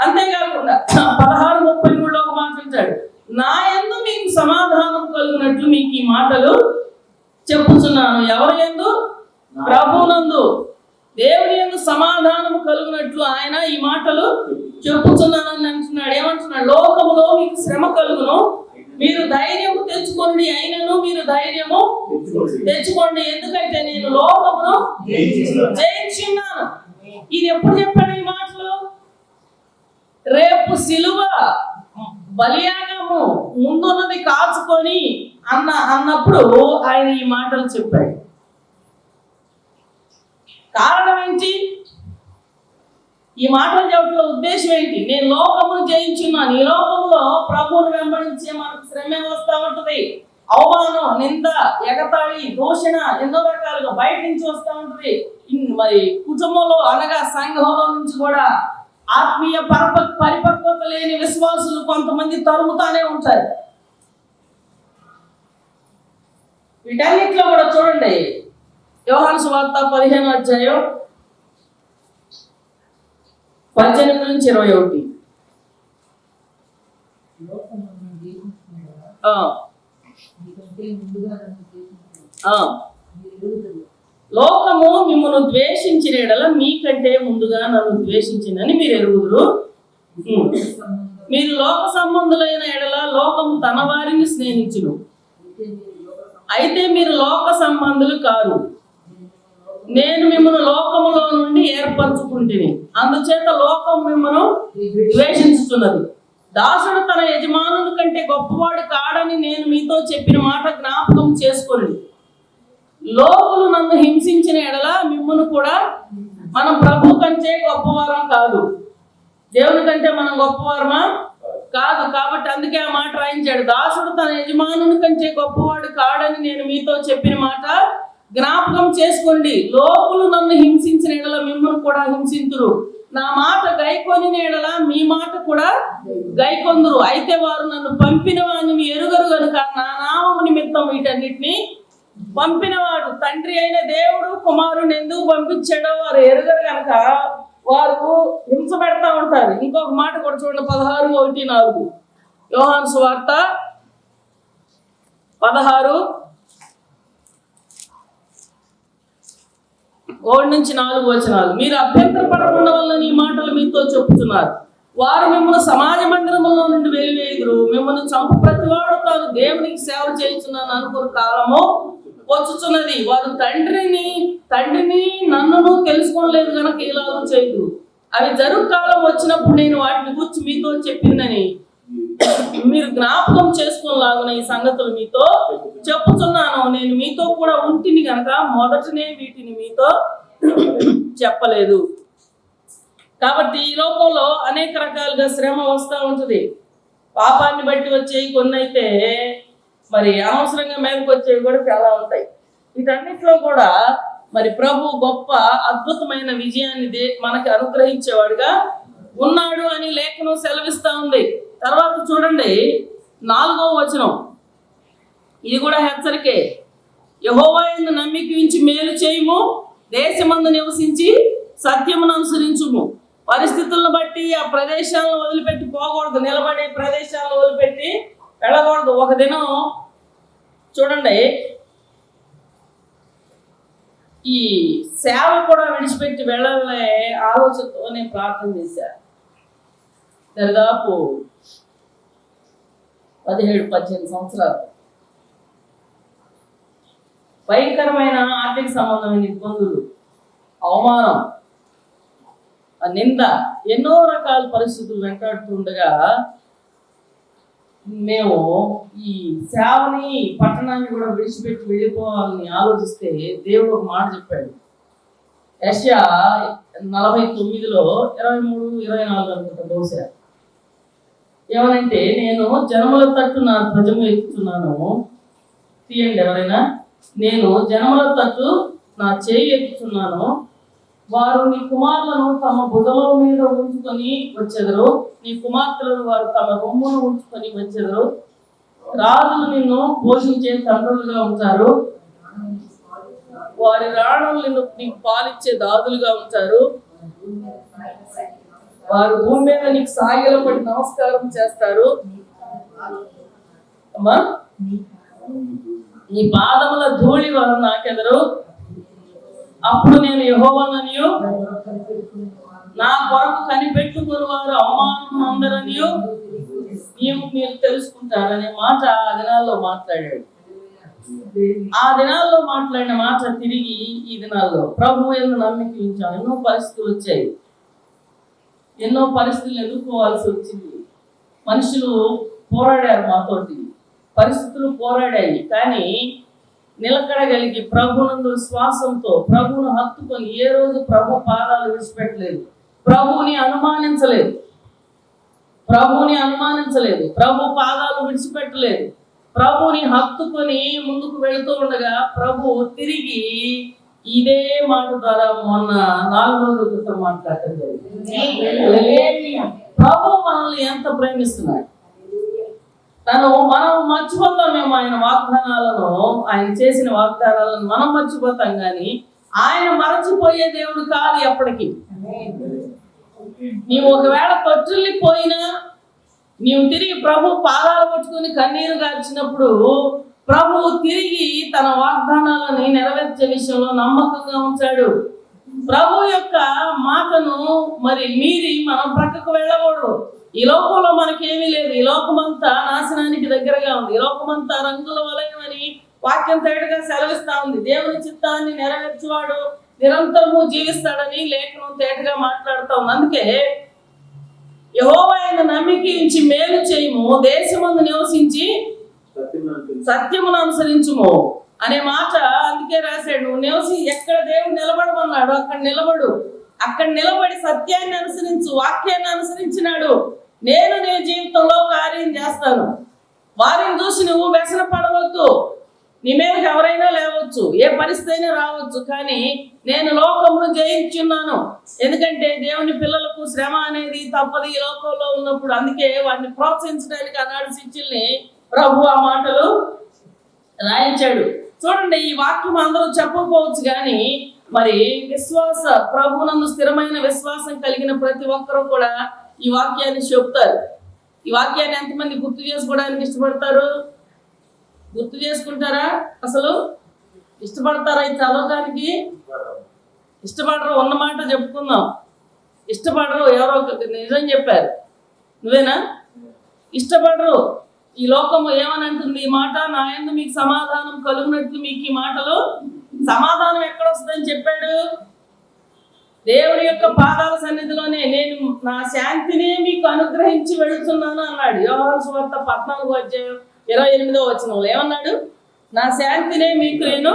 అంతేకాకుండా 16:33లో ఒక మాట అంటాడు, నా యందు మీకు సమాధానం కలుగునట్లు మీకు ఈ మాటలు చెప్పుచున్నాను. ఎవరి యందు? ప్రభువునందు. దేవుని యందు సమాధానం కలుగునట్లు ఆయన ఈ మాటలు చెప్పుచున్నానని అంటున్నాడు. ఏమంటున్నాడు? లోకములో మీకు శ్రమ కలుగును, మీరు ధైర్యము తెచ్చుకోండి, అయినను మీరు ధైర్యము తెచ్చుకోండి, ఎందుకంటే నేను లోకమును జయించున్నాను. ఇది ఎప్పుడు చెప్పాడు ఈ మాటలు? రేపు సిలువ బలియాగము ముందున్నది కాచుకొని అన్నప్పుడు ఆయన ఈ మాటలు చెప్పాడు. కారణం ఏంటి? ఈ మాటలు చెప్పడంలో ఉద్దేశం ఏంటి? నేను లోకమును జయించున్నాను. ఈ లోకంలో ప్రభువును వెంబడించే మనకు శ్రమే వస్తూ ఉంటది. అవమానం, నింద, ఎగతాళి, దూషణ ఎన్నో రకాలుగా బయట నుంచి వస్తూ ఉంటది. మరి కుటుంబంలో అనగా సంఘంలో నుంచి కూడా ఆత్మీయ పరిపక్వత లేని విశ్వాసులు కొంతమంది తరుముతానే ఉంటారు. వీటన్నిటిలో కూడా చూడండి, యోహాను సువార్త 15వ అధ్యాయం 18 నుంచి 21. లోకము మిమ్మల్ని ద్వేషించిన ఎడల మీకంటే ముందుగా నన్ను ద్వేషించిందని మీరు ఎరుగుదురు. మీరు లోక సంబంధులైన ఎడల లోకము తన వారిని స్నేహించును, అయితే మీరు లోక సంబంధులు కారు. నేను మిమ్మల్ని లోకములో నుండి ఏర్పరచుకుంటుని, అందుచేత లోకం మిమ్మల్ని ద్వేషించుతున్నది. దాసుడు తన యజమానుని కంటే గొప్పవాడు కాడని నేను మీతో చెప్పిన మాట జ్ఞాపకం చేసుకోండి. లోకులు నన్ను హింసించిన ఎడల మిమ్మల్ని కూడా మనం ప్రభు కంటే గొప్పవారం కాదు. దేవుని కంటే మనం గొప్పవారమా కాదు. కాబట్టి అందుకే ఆ మాట రాయించాడు, దాసుడు తన యజమానుని కంటే గొప్పవాడు కాడని నేను మీతో చెప్పిన మాట జ్ఞాపకం చేసుకోండి. లోకులు నన్ను హింసించిన ఎడల మిమ్మల్ని కూడా హింసింతురు. నా మాట గైకొని ఎడల మీ మాట కూడా గైకొందురు. అయితే వారు నన్ను పంపిన వాడిని ఎరుగరు గనుక నా నామము నిమిత్తం వీటన్నిటిని పంపినవాడు తండ్రి అయిన దేవుడు కుమారుని ఎందుకు పంపించాడో వారు ఎరుగరు గనక వారు హింస పెడతా ఉంటారు. ఇంకొక మాట కూడా చూడండి, 16:1-4 యోహాను సువార్త 16:1-4. మీరు అభ్యంతర పడకుండా వల్ల ఈ మాటలు మీతో చెప్తున్నారు. వారు మిమ్మల్ని సమాజ మందిరములో నుండి వెలివేయుదురు, మిమ్మల్ని చంపు ప్రతివాడు తాను దేవునికి సేవ చేయుచున్నాను అనుకున్న కాలము వచ్చుచున్నది. వారు తండ్రిని నన్నును తెలుసుకోలేదు కనుక ఇలాగ చేయదు. అవి జరుగు కాలం వచ్చినప్పుడు నేను వాటిని గురించి మీతో చెప్పిందని మీరు జ్ఞాపకం చేసుకునేలాగున ఈ సంగతులు మీతో చెప్పుచున్నాను. నేను మీతో కూడా ఉంటిని కనుక మొదటనే వీటిని మీతో చెప్పలేదు. కాబట్టి ఈ లోకంలో అనేక రకాలుగా శ్రమ వస్తూ ఉంటుంది. పాపాన్ని బట్టి వచ్చేవి కొన్ని అయితే మరి అనవసరంగా మీదకి వచ్చేవి కూడా చాలా ఉంటాయి. వీటన్నిటిలో కూడా మరి ప్రభు గొప్ప అద్భుతమైన విజయాన్ని మనకి అనుగ్రహించేవాడుగా ఉన్నాడు అని లేఖనం సెలవిస్తా ఉంది. తర్వాత చూడండి 4వ వచనం, ఇది కూడా హెచ్చరికే. యెహోవా యందు నమ్మిక ఉంచి మేలు చేయుము, దేశమందు నివసించి సత్యమును అనుసరించుము. పరిస్థితులను బట్టి ఆ ప్రదేశాలను వదిలిపెట్టి పోకూడదు, నిలబడే ప్రదేశాలను వదిలిపెట్టి వెళ్ళకూడదు. ఒక దినం చూడండి, ఈ సేవ కూడా విడిచిపెట్టి వెళ్ళాలనే ఆలోచనతో నేను ప్రార్థన చేశాను. దాదాపు 17-18 సంవత్సరాలు భయంకరమైన ఆర్థిక సంబంధమైన ఇబ్బందులు, అవమానం, నింద, ఎన్నో రకాల పరిస్థితులు వెంటాడుతుండగా మేము ఈ సేవని పట్టణాన్ని కూడా విడిచిపెట్టి వెళ్ళిపోవాలని ఆలోచిస్తే దేవుడు ఒక మాట చెప్పాడు. యెషయా 49:23, 24 అనుకుంటా బహుశా. ఏమనంటే, నేను జనముల తట్టు నా ధ్వజము ఎత్తుతున్నాను. తీయండి ఎవరైనా. నేను జనముల తట్టు నా చేయి ఎత్తుతున్నాను. వారు నీ కుమారులను తమ భుజముల మీద ఉంచుకొని వచ్చెదరు, నీ కుమార్తెలను వారు తమ రొమ్మును ఉంచుకొని వచ్చెదరు. రాజులు నిన్ను పోషించే తండ్రులుగా ఉంటారు, వారి రాణులు నిన్ను నీకు పాలిచ్చే దాదులుగా ఉంటారు. వారు భూమి మీద నీకు సాగిలం పడి నమస్కారం చేస్తారు. అమ్మా, నీ పాదముల ధూళి వారు నాకెదరు. అప్పుడు నేను యెహోవాననియు నా కొరకు కనిపెట్టుకుని వారు అవమానం అందరనియు మీరు తెలుసుకుంటారనే మాట ఆ దినాల్లో మాట్లాడాడు. ఆ దినాల్లో మాట్లాడిన మాట తిరిగి ఈ దినాల్లో ప్రభు యందు నమ్మిక ఉంచాను. ఎన్నో పరిస్థితులు వచ్చాయి, ఎన్నో పరిస్థితులు ఎదుర్కోవాల్సి వచ్చింది. మనుషులు పోరాడారు మాతోటి, పరిస్థితులు పోరాడాయి. కానీ నిలకడగలిగి ప్రభునందు విశ్వాసంతో ప్రభువును హత్తుకొని ఏ రోజు ప్రభు పాదాలు విడిచిపెట్టలేదు, ప్రభువుని అనుమానించలేదు, ప్రభు పాదాలు విడిచిపెట్టలేదు. ప్రభువుని హత్తుకొని ముందుకు వెళుతూ ఉండగా ప్రభు తిరిగి ఇదే మాట ద్వారా మొన్న 4 రోజుల క్రితం మాట్లాడటం జరిగింది. ప్రభు మనల్ని ఎంత ప్రేమిస్తున్నాడు. మనం మర్చిపోతామేమో ఆయన వాగ్దానాలను, ఆయన చేసిన వాగ్దానాలను మనం మర్చిపోతాం, కానీ ఆయన మరచిపోయే దేవుడు కాదు ఎప్పటికీ. నీవు ఒకవేళ తొట్టిల్లిపోయినా నీవు తిరిగి ప్రభు పాదాలు పట్టుకుని కన్నీరు గార్చినప్పుడు ప్రభువు తిరిగి తన వాగ్దానాలని నెరవేర్చే విషయంలో నమ్మకంగా ఉంచాడు. ప్రభు యొక్క మాటను మరి మీరి మనం ప్రక్కకు వెళ్ళకూడదు. ఈ లోకంలో మనకేమీ లేదు. ఈ లోకమంతా నాశనానికి దగ్గరగా ఉంది. ఈ లోకమంతా రంగుల వలయమని వాక్యం తేటగా సెలవిస్తా ఉంది. దేవుని చిత్తాన్ని నెరవేర్చువాడు నిరంతరము జీవిస్తాడని లేఖనం తేటగా మాట్లాడుతూ ఉంది. అందుకే యెహోవాయందు నమ్మిక ఉంచి మేలు చేయము, దేశమందు నివసించి సత్యమును అనుసరించుము అనే మాట అందుకే రాశాడు. నువ్వు ఎక్కడ దేవుడు నిలబడమన్నాడు అక్కడ నిలబడు. అక్కడ నిలబడి సత్యాన్ని అనుసరించు, వాక్యాన్ని అనుసరించినాడు. నేను నీ జీవితంలో కార్యం చేస్తాను. వారిని చూసి నువ్వు వ్యసన పడవద్దు. నీ మీదకి ఎవరైనా లేవచ్చు, ఏ పరిస్థితి అయినా రావచ్చు, కానీ నేను లోకమును జయించున్నాను. ఎందుకంటే దేవుని పిల్లలకు శ్రమ అనేది తప్పదు ఈ లోకంలో ఉన్నప్పుడు. అందుకే వారిని ప్రోత్సహించడానికి ఆనాడు శిష్యుల్ని ప్రభు ఆ మాటలు రాయించాడు. చూడండి, ఈ వాక్యం అందరూ చెప్పకపోవచ్చు, కానీ మరి విశ్వాస ప్రభునందు స్థిరమైన విశ్వాసం కలిగిన ప్రతి ఒక్కరూ కూడా ఈ వాక్యాన్ని చెప్తారు. ఈ వాక్యాన్ని ఎంతమంది గుర్తు చేసుకోవడానికి ఇష్టపడతారు? గుర్తు చేసుకుంటారా? అసలు ఇష్టపడతారా? ఇది చదవడానికి ఇష్టపడరు. ఉన్నమాట చెప్పుకుందాం, ఇష్టపడరు. ఎవరో నిజం చెప్పారు, నువ్వేనా? ఇష్టపడరు. ఈ లోకము ఏమని అంటుంది ఈ మాట? నా యందు మీకు సమాధానం కలుగునట్లు మీకు ఈ మాటలు. సమాధానం ఎక్కడ వస్తుందని చెప్పాడు? దేవుని యొక్క పాదాల సన్నిధిలోనే నేను నా శాంతినే మీకు అనుగ్రహించి వెళుతున్నాను అన్నాడు. యోహాను సువార్త 14:28 ఏమన్నాడు? నా శాంతినే మీకు నేను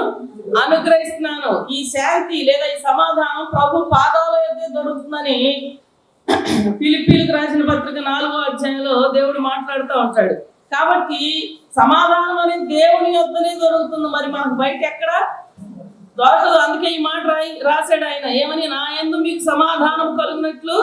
అనుగ్రహిస్తున్నాను. ఈ శాంతి లేదా ఈ సమాధానం ప్రభు పాదాల యొద్దే దొరుకుతుందని ఫిలిప్పీలకు రాసిన పత్రిక 4వ దేవుడు మాట్లాడుతూ ఉంటాడు. కాబట్టి సమాధానం అనేది దేవుని యొద్దనే దొరుకుతుంది. మరి మనకు బయట ఎక్కడ దొరకదు. అందుకే ఈ మాట రాశాడు ఆయన. ఏమని? నా యందు మీకు సమాధానం కలిగినట్లు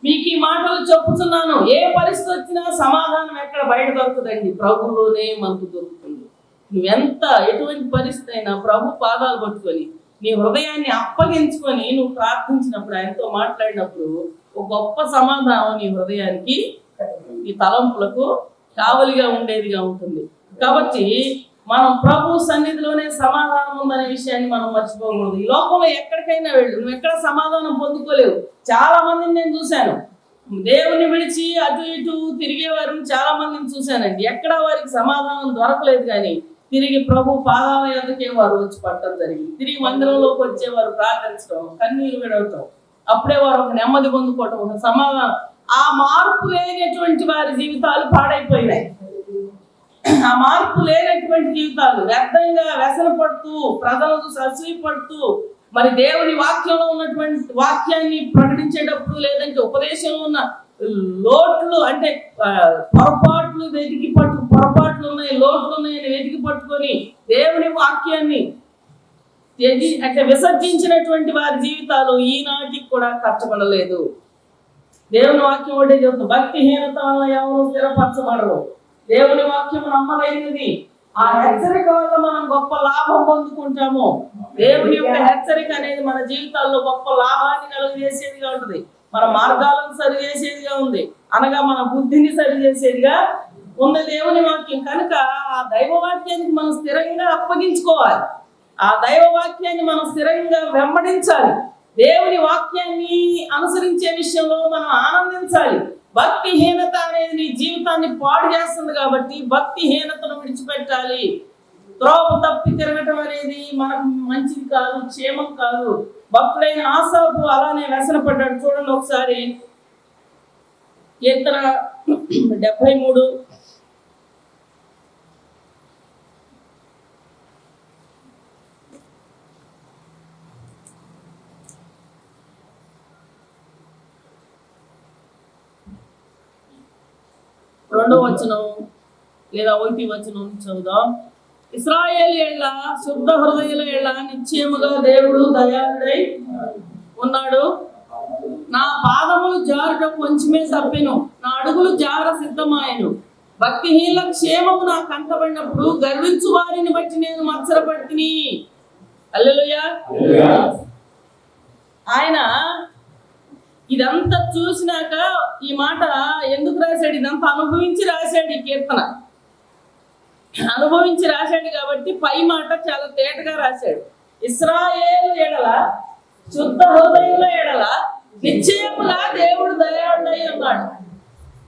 మీకు ఈ మాటలు చెప్పుతున్నాను. ఏ పరిస్థితి వచ్చినా సమాధానం ఎక్కడ బయట దొరుకుతుందండి? ప్రభులోనే మనకు దొరుకుతుంది. నువ్వెంత ఎటువంటి పరిస్థితి అయినా ప్రభు పాదాలు పట్టుకొని నీ హృదయాన్ని అప్పగించుకొని నువ్వు ప్రార్థించినప్పుడు, ఆయనతో మాట్లాడినప్పుడు ఒక గొప్ప సమాధానం నీ హృదయానికి, నీ తలంపులకు కావలిగా ఉండేదిగా ఉంటుంది. కాబట్టి మనం ప్రభు సన్నిధిలోనే సమాధానం ఉందనే విషయాన్ని మనం మర్చిపోకూడదు. ఈ లోకంలో ఎక్కడికైనా వెళ్ళు, నువ్వు ఎక్కడ సమాధానం పొందుకోలేవు. చాలా మందిని నేను చూశాను, దేవుని విడిచి అటు ఇటు తిరిగేవారిని చాలా మందిని చూశానండి. ఎక్కడ వారికి సమాధానం దొరకలేదు, కానీ తిరిగి ప్రభు పాదాల యొద్దకే వారు వచ్చి పట్టడం జరిగింది. తిరిగి మందిరంలోకి వచ్చేవారు ప్రార్థించడం, కన్నీరు విడవటం, అప్పుడే వారు ఒక నెమ్మది పొందుకోవటం, ఒక సమాధానం. ఆ మార్పు లేనటువంటి వారి జీవితాలు పాడైపోయినాయి. ఆ మార్పు లేనటువంటి జీవితాలు వ్యర్థంగా వ్యసన పడుతూ, ప్రజలకు అసూయపడుతూ, మరి దేవుని వాక్యంలో ఉన్నటువంటి వాక్యాన్ని ప్రకటించేటప్పుడు, లేదంటే ఉపదేశంలో ఉన్న లోట్లు అంటే పొరపాట్లు పొరపాట్లు ఉన్నాయి, లోట్లు ఉన్నాయని వెతికి పట్టుకొని దేవుని వాక్యాన్ని అంటే విసర్జించినటువంటి వారి జీవితాలు ఈనాటికి కూడా కష్టపడలేదు. దేవుని వాక్యం ఒకటే చెప్తుంది, భక్తిహీనత వల్ల ఎవరు స్థిరపరచబడరు. దేవుని వాక్యం నమ్మలేనిది. ఆ హెచ్చరిక వల్ల మనం గొప్ప లాభం పొందుకుంటాము. దేవుని యొక్క హెచ్చరిక అనేది మన జీవితాల్లో గొప్ప లాభాన్ని కలుగజేసేదిగా ఉంటుంది. మన మార్గాలను సరిచేసేదిగా ఉంది, అనగా మన బుద్ధిని సరిచేసేదిగా ఉంది దేవుని వాక్యం. కనుక ఆ దైవ వాక్యానికి మనం స్థిరంగా అప్పగించుకోవాలి. ఆ దైవ వాక్యాన్ని మనం స్థిరంగా వెంబడించాలి. దేవుని వాక్యాన్ని అనుసరించే విషయంలో మనం ఆనందించాలి. భక్తిహీనత అనేది నీ జీవితాన్ని పాడు చేస్తుంది, కాబట్టి భక్తిహీనతను విడిచిపెట్టాలి. త్రోవ తప్పి తిరగటం అనేది మనకు మంచిది కాదు, క్షేమం కాదు. భక్తుడైన ఆసాపు అలానే వ్యసన పడ్డాడు. చూడండి ఒకసారి కీర్తన 73 2వ లేదా 1వ చదువుదాం. ఇశ్రాయేలీయుల శుద్ధ హృదయుల ఎడల నిశ్చయముగా దేవుడు దయాళుడై ఉన్నాడు. నా పాదములు జారుట కొంచెమే తప్పెను, నా అడుగులు జార సిద్ధమాయను. భక్తిహీనుల క్షేమము నాకు కంటబడినప్పుడు గర్వించు వారిని బట్టి నేను మత్సరపడితిని. హల్లెలూయా. ఆయన ఇదంతా చూసినాక ఈ మాట ఎందుకు రాశాడు? ఇదంతా అనుభవించి రాశాడు. ఈ కీర్తన అనుభవించి రాశాడు కాబట్టి పై మాట చాలా తేటగా రాశాడు. ఇశ్రాయేలు ఎడల, శుద్ధ హృదయుల ఎడల నిశ్చయముగా దేవుడు దయాళుడై ఉన్నాడు.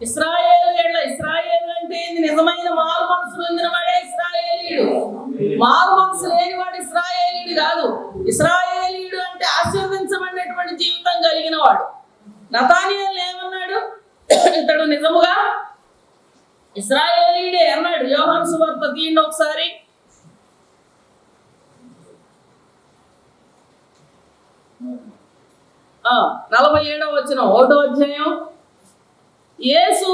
ఇశ్రాయేలు ఎడల, ఇశ్రాయేలు అంటే నిజమైన మారు మనసు పొందిన వాడే ఇశ్రాయేలీయుడు. మారు మనసు లేనివాడు ఇశ్రాయేలీయుడు కాదు. ఇశ్రాయేలీయుడు అంటే ఆశీర్వదించబడినటువంటి జీవితం కలిగిన వాడు. నతానియేలు ఏమన్నాడు? ఇతడు నిజముగా ఇశ్రాయేలీయుడే అన్నాడు. యోహాను సువార్త తీయండి ఒకసారి. ఆ 47వ వచనం, 1వ అధ్యాయం. యేసు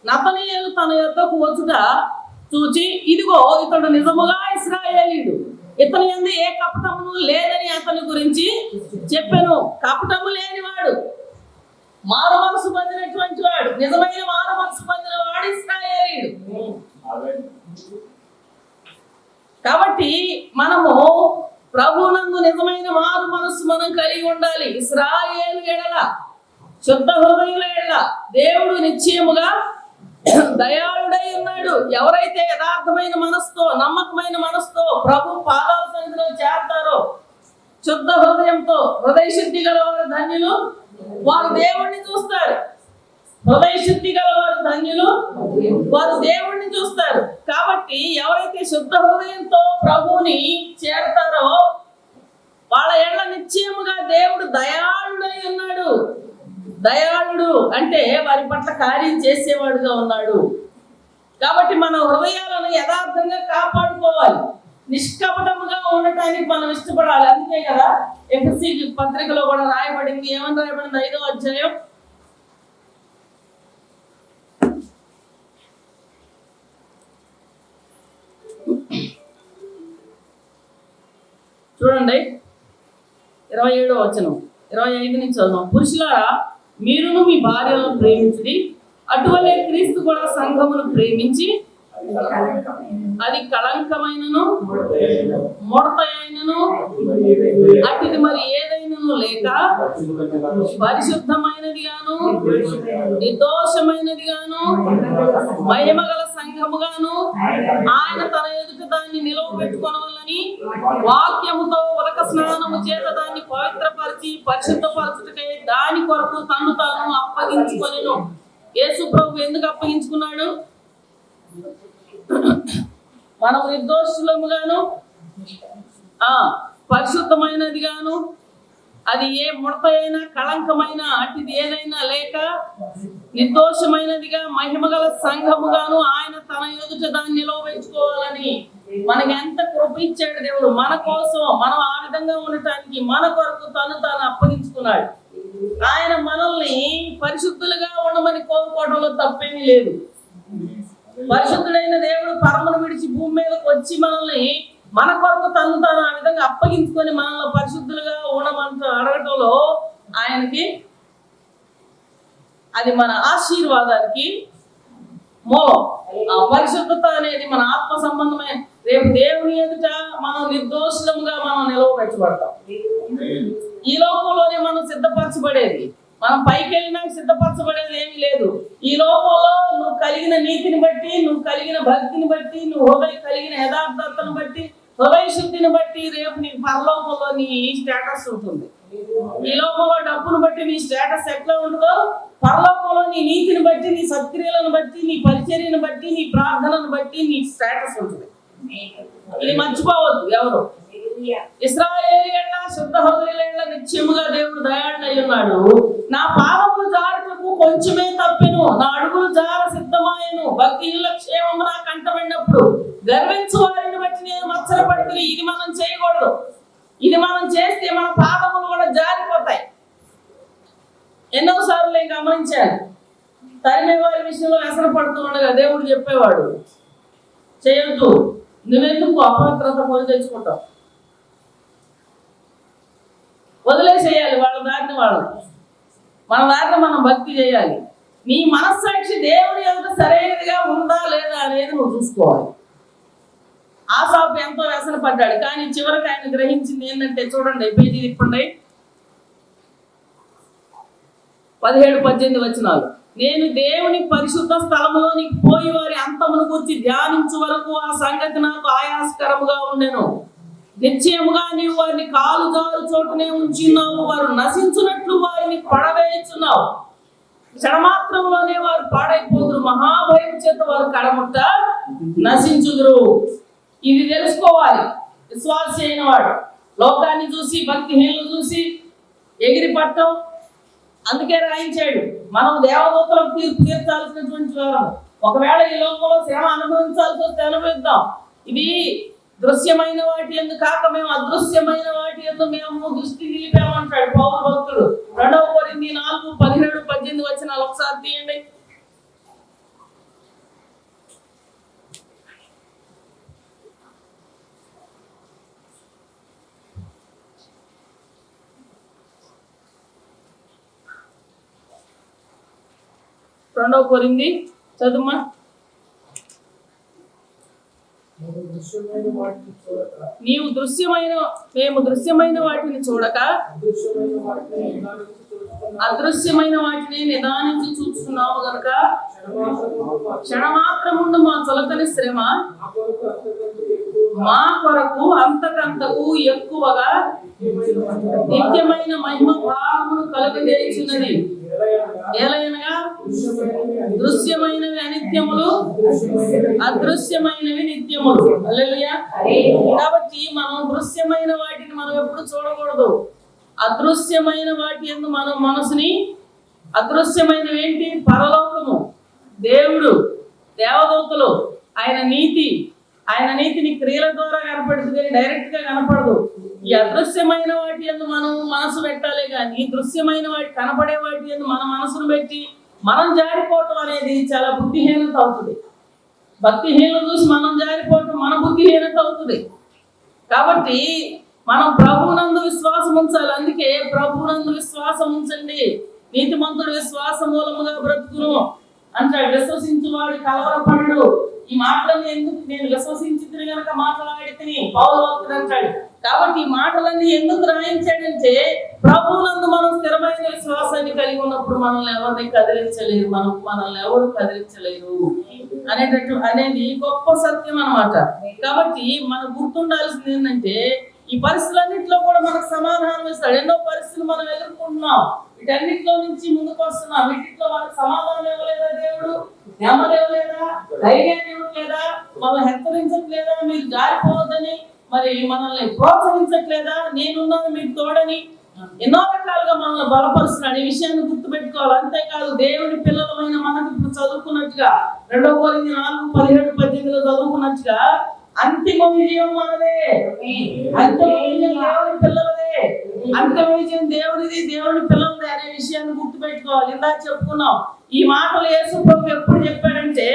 నతనీయేలు తన యొద్దకు వచ్చుట చూచి, ఇదిగో ఇతడు నిజముగా ఇశ్రాయేలీయుడు, ఇతని యందు ఏ కపటమును లేదని అతని గురించి చెప్పెను. కపటము లేనివాడు, మారు మనసు పొందినటువంటి వాడు, నిజమైన మారు మనసు పొందిన వాడు ఇశ్రాయేలీయుడు. కాబట్టి మనము ప్రభువునందు నిజమైన మారు మనస్సు మనం కలిగి ఉండాలి. ఇశ్రాయేలు ఎడల, శుద్ధ హృదయుల ఎడల దేవుడు నిశ్చయముగా దయాళుడై ఉన్నాడు. ఎవరైతే యథార్థమైన మనసుతో, నమ్మకమైన మనసుతో ప్రభు పాదాల సన్నిధిలో చేరతారో, శుద్ధ హృదయంతో, హృదయ శుద్ధి గల వారు ధన్యులు, వారు దేవుణ్ణి చూస్తారు. హృదయ శుద్ధి గల వారు ధన్యులు, వారు దేవుణ్ణి చూస్తారు. కాబట్టి ఎవరైతే శుద్ధ హృదయంతో ప్రభువుని చేరతారో వాళ్ళ ఎడల నిశ్చయముగా దేవుడు దయాళుడై ఉన్నాడు. దయాళుడు అంటే వారి పట్ల కార్యం చేసేవాడుగా ఉన్నాడు. కాబట్టి మన హృదయాలను యథార్థంగా కాపాడుకోవాలి, నిష్కపటముగా ఉండటానికి మనం ఇష్టపడాలి. అందుకే కదా ఎఫెసీ పత్రికలో కూడా రాయబడింది. ఏమని రాయబడింది? 5వ అధ్యాయం చూడండి, 27వ వచనం, 25 నుంచి చదువు. పురుషులారా, మీరును మీ భార్యలను ప్రేమించుడి, అటువలే క్రీస్తు కూడా సంఘమును ప్రేమించి అది కళంకమైనను ముడత అయినను అటుది మరి ఏదైనను లేక పరిశుద్ధమైనది గాను నిర్దోషమైనది గాను మహిమగల సంఘముగాను ఆయన తన ఎదుట దాన్ని నిలవబెట్టుకొనవలని వాక్యముతో ఉదక స్నానము చేత దాన్ని పవిత్రపరిచి పరిశుద్ధపరచుటకై దాని కొరకు తను తాను అప్పగించుకొనెను. యేసు ప్రభు ఎందుకు అప్పగించుకున్నాడు? మనం నిర్దోషులముగాను పరిశుద్ధమైనది గాను అది ఏ ముడత అయినా కళంకమైన అటుది ఏదైనా లేక నిర్దోషమైనదిగా మహిమగల సంఘముగాను ఆయన తన ఎదుట దాన్ని నిలవబెట్టుకోవాలని. మనకి ఎంత కృప ఇచ్చాడు దేవుడు మన కోసం. మనం ఆ విధంగా ఉండటానికి మన కొరకు తను తాను అప్పగించుకున్నాడు. ఆయన మనల్ని పరిశుద్ధులుగా ఉండమని కోరుకోవడంలో తప్పేమీ లేదు. పరిశుద్ధుడైన దేవుడు పరమను విడిచి భూమి మీదకి వచ్చి మనల్ని మన కొరకు తను తాను ఆ విధంగా అప్పగించుకొని మనల్ని పరిశుద్ధులుగా ఉండమంటూ అడగటంలో ఆయనకి అది మన ఆశీర్వాదానికి మూలం. ఆ పరిశుద్ధత అనేది మన ఆత్మ సంబంధమైన. రేపు దేవుని ఎదుట మనం నిర్దోషులముగా మనం నిలవబెట్టబడతాం. ఈ లోకంలోనే మనం సిద్ధపరచబడేది. మనం పైకి వెళ్ళినాక సిద్ధపరచబడేది ఏమీ లేదు. ఈ లోకంలో నువ్వు కలిగిన నీతిని బట్టి, నువ్వు కలిగిన భక్తిని బట్టి, నువ్వు కలిగిన యథార్థతను బట్టి, హృదయ శుద్ధిని బట్టి రేపు నీ పరలోకంలో నీ స్టేటస్ ఉంటుంది. ఈ లోకంలో డబ్బును బట్టి నీ స్టేటస్ ఎట్లా ఉంటుందో పరలోకంలో నీ నీతిని బట్టి, నీ సత్క్రియలను బట్టి, నీ పరిచర్యను బట్టి, నీ ప్రార్థనను బట్టి నీ స్టేటస్ ఉంటుంది. ఇది మర్చిపోవద్దు ఎవరు. ఇశ్రాయేలీయుల శుద్ధ హృదయుల నిత్యముగా దేవుడు దయాళుడై ఉన్నాడు. నా పాదములు జారుటకు కొంచెమే తప్పెను, నా అడుగులు జార సిద్ధమాయను. భక్తిహీనుల క్షేమము నాకు కంటబడినప్పుడు గర్వించు వారిని బట్టి నేను మత్సరపడుతుంది. ఇది మనం చేయకూడదు. ఇది మనం చేస్తే మన పాదములు కూడా జారిపోతాయి. ఎన్నోసార్లు నేను గమనించాను. తరిమే వారి విషయంలో వ్యసన పడుతూ ఉండగా దేవుడు చెప్పేవాడు, చేయొద్దు, నువ్వెందుకు అపవిత్రత కొని తెచ్చుకుంటావు, వదిలేసేయాలి వాళ్ళ దారిని. వాళ్ళని మన దారిని మనం భక్తి చేయాలి. నీ మనస్సాక్షి దేవుని ఎదుట సరైనదిగా ఉందా లేదా అనేది నువ్వు చూసుకోవాలి. ఆసాపు ఎంతో వ్యసన పడ్డాడు, కానీ చివరికి ఆయన గ్రహించింది ఏంటంటే, చూడండి పేజీ తిప్పండి, 17-18 వచనాలు. నేను దేవుని పరిశుద్ధ స్థలములోనికి పోయి వారి అంతమును గురించి ధ్యానించు వరకు ఆ సంగతి నాకు ఆయాస్కరముగా ఉండెను. నిశ్చయముగా నీవు వారిని కాలు జారు చోటునే ఉంచున్నావు, వారు నశించున్నట్లు వారిని పడవేయుచున్నావు. క్షణమాత్రంలోనే వారు పాడైపోదురు, మహాభయం చేత వారు కడముట్ట నశించుదురు. ఇది తెలుసుకోవాలి విశ్వాసి అయిన వాడు. లోకాన్ని చూసి భక్తిహీనులు చూసి ఎగిరి పట్టం. అందుకే రాయించాడు, మనం దేవదూతలకు తీర్పు తీర్చాల్సినటువంటి వారు. ఒకవేళ ఈ లోకంలో శ్రమ అనుభవించాల్సి వస్తే అనుభవిద్దాం. ఇది దృశ్యమైన వాటి యందు కాక మేము అదృశ్యమైన వాటి యందు మేము దృష్టి నిలిపామంటాడు పౌలు భక్తుడు. 2 కొరింథీ 4:17-18 వచనాలు ఒకసారి తీయండి. రెండవ కొరింథీ చదువుమా. మేము దృశ్యమైన వాటిని చూడక అదృశ్యమైన వాటిని నిదానించి చూస్తున్నాము గనుక క్షణమాత్రముందు మా చులకని శ్రమ మా కొరకు అంతకంతకు ఎక్కువగా నిత్యమైన మహిమ భావమును కలుగజేయుచున్నది. ఏలయనగా దృశ్యమైనవి అనిత్యములు, అదృశ్యమైనవి నిత్యములు. హల్లెలూయా. కాబట్టి మనం దృశ్యమైన వాటిని మనం ఎప్పుడు చూడకూడదు. అదృశ్యమైన వాటి యందు మనం మనసుని, అదృశ్యమైనవి ఏంటి? పరలోకము, దేవుడు, దేవదూతలు, ఆయన నీతిని క్రియల ద్వారా కనపడుతుంది కానీ డైరెక్ట్ గా కనపడదు. ఈ అదృశ్యమైన వాటి యందు మనం మనసు పెట్టాలి, కానీ దృశ్యమైన వాటి కనపడే వాటి యందు మన మనసును పెట్టి మనం జారిపోవటం అనేది చాలా బుద్ధిహీనత అవుతుంది. భక్తిహీనత చూసి మనం జారిపోవటం మన బుద్ధిహీనత అవుతుంది. కాబట్టి మనం ప్రభువునందు విశ్వాసం ఉంచాలి. అందుకే ప్రభువునందు విశ్వాసం ఉంచండి, నీతిమంతుడు విశ్వాస మూలముగా బ్రతుకును అంటాడు. విశ్వసించువాడు కలవరపడు. ఈ మాటలన్నీ ఎందుకు? నేను విశ్వసించి కనుక మాట్లాడితే పౌలు భక్తుడు అంటాడు. కాబట్టి ఈ మాటలన్నీ ఎందుకు రాయించాడంటే, ప్రభువునందు మనం స్థిరమైన విశ్వాసాన్ని కలిగి ఉన్నప్పుడు మనల్ని ఎవరిని కదిలించలేరు, మనల్ని ఎవరు కదిలించలేరు అనేది గొప్ప సత్యం అన్నమాట. కాబట్టి మనం గుర్తుండాల్సింది ఏంటంటే, ఈ పరిస్థితులన్నింటిలో కూడా మనకు సమాధానం ఇస్తాడు. ఎన్నో పరిస్థితులు మనం ఎదుర్కొంటున్నాం, వీటన్నిటిలో నుంచి ముందుకు వస్తున్నాం. వీటిలో మనకు సమాధానం ఇవ్వలేదా దేవుడు? నెమ్మది ఇవ్వలేదా? ధైర్యాన్ని ఇవ్వట్లేదా? మనల్ని హెచ్చరించట్లేదా మీరు జారిపోవద్దని? మరి మనల్ని ప్రోత్సహించట్లేదా? నేనున్నాను మీకు తోడని ఎన్నో రకాలుగా మనల్ని బలపరుస్తున్నాడు. ఈ విషయాన్ని గుర్తుపెట్టుకోవాలి. అంతేకాదు, దేవుని పిల్లలమైన మనకు ఇప్పుడు చదువుకున్నట్టుగా 2 కొరింథీ 4:17-18 చదువుకున్నట్టుగా అంతిమ విజయం మనదే. అంతిమ విజయం దేవుని పిల్లలదే. అంతిమ విజయం దేవునిది, దేవుని పిల్లలదే అనే విషయాన్ని గుర్తుపెట్టుకోవాలి. ఇందాక చెప్పుకున్నాం. ఈ మాటలు యేసు ప్రభు ఎప్పుడు చెప్పాడంటే,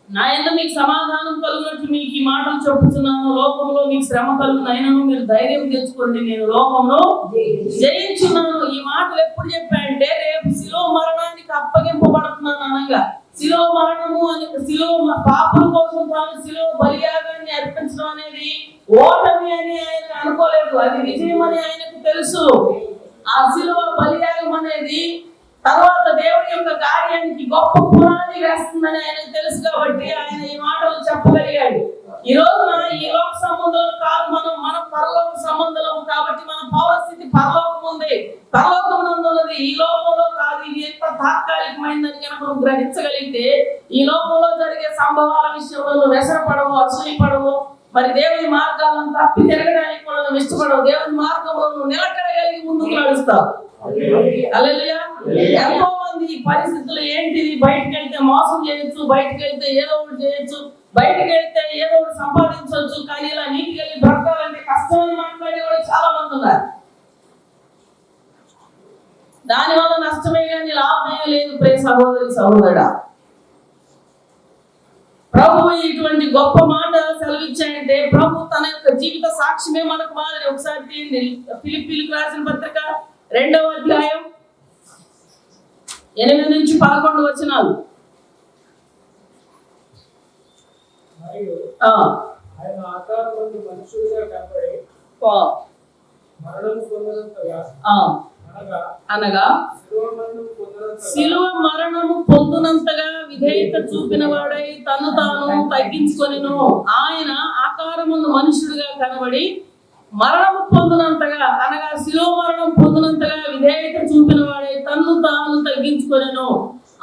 నా యందు మీకు సమాధానం కలుగునట్లు మీకు ఈ మాటలు చెప్పుతున్నాను. లోకంలో మీకు శ్రమ కలుగునైనను మీరు ధైర్యం తెచ్చుకోండి, నేను లోకంలో జయించున్నాను. ఈ మాటలు ఎప్పుడు చెప్పాడంటే, రేపు శిలువ మరణానికి అప్పగింపబడుతున్నాను అనగా, శిలువ మరణము అని, శిలువ పాపల కోసం తాను శిలువ బలియాగాన్ని అర్పించడం అనేది ఓటమి అని ఆయన అనుకోలేదు, అది విజయం అని ఆయనకు తెలుసు. ఆ శిలువ బలియాగం అనేది తర్వాత దేవుడి యొక్క కార్యానికి గొప్ప పునాది వేస్తుందని ఆయనకు తెలుసు. కాబట్టి ఆయన ఈ మాటలు చెప్పగలిగాడు. ఈ రోజున ఈ లోక సంబంధం కాదు, మన పరలోక సంబంధం. కాబట్టి మన పౌరస్థితి పరలోకం ఉంది, పరలోకం నందున్నది, ఈ లోకంలో కాదు. ఇది ఎంత తాత్కాలికమైందని కనుక నువ్వు గ్రహించగలిగితే, ఈ లోకంలో జరిగే సంభవాల విషయంలో నువ్వు వ్యసనపడవు, అసూయపడవు. మరి దేవుని మార్గాలను తప్పి తిరగడానికి కూడా నువ్వు ఇష్టపడవు. దేవుని మార్గంలో నువ్వు నిలకడగలిగి ముందుకు నడుస్తావు. హల్లెలూయా. ఎంతో మంది ఈ పరిస్థితులు ఏంటిది? బయటకు వెళ్తే మోసం చేయొచ్చు, బయటకు వెళ్తే ఏదో ఒకటి చేయొచ్చు, బయటకు వెళ్తే ఏదో ఒకటి సంపాదించవచ్చు, కానీ ఇలా నీటికి వెళ్ళి బ్రతకాలంటే కష్టమని మాట్లాడే వాళ్ళు చాలా మంది ఉన్నారు. దానివల్ల నష్టమే కానీ లాభమే లేదు. ప్రియ సహోదరి సహోదరుడా, ప్రభు ఇటువంటి గొప్ప మాట సెలవిచ్చాడంటే, ప్రభు తన యొక్క జీవిత సాక్ష్యమే మనకు మాదిరి. ఒకసారి తీయండి, ఫిలిప్పీయులకు రాసిన పత్రిక 2వ అధ్యాయం 8 నుంచి 11 వచనాలు. ఆయన ఆకారమందు మనుషులుగా కనబడి మరణం పొందినంతగా అనగా శిలువ మరణము పొందునంతగా విధేయత చూపిన వాడై తను తాను తగ్గించుకొనెను. ఆయన ఆకారమును మనుషుడిగా కనబడి మరణము పొందినంతగా అనగా శిలువ మరణం పొందినంతగా విధేయత చూపిన వాడై తను తాను తగ్గించుకొనెను.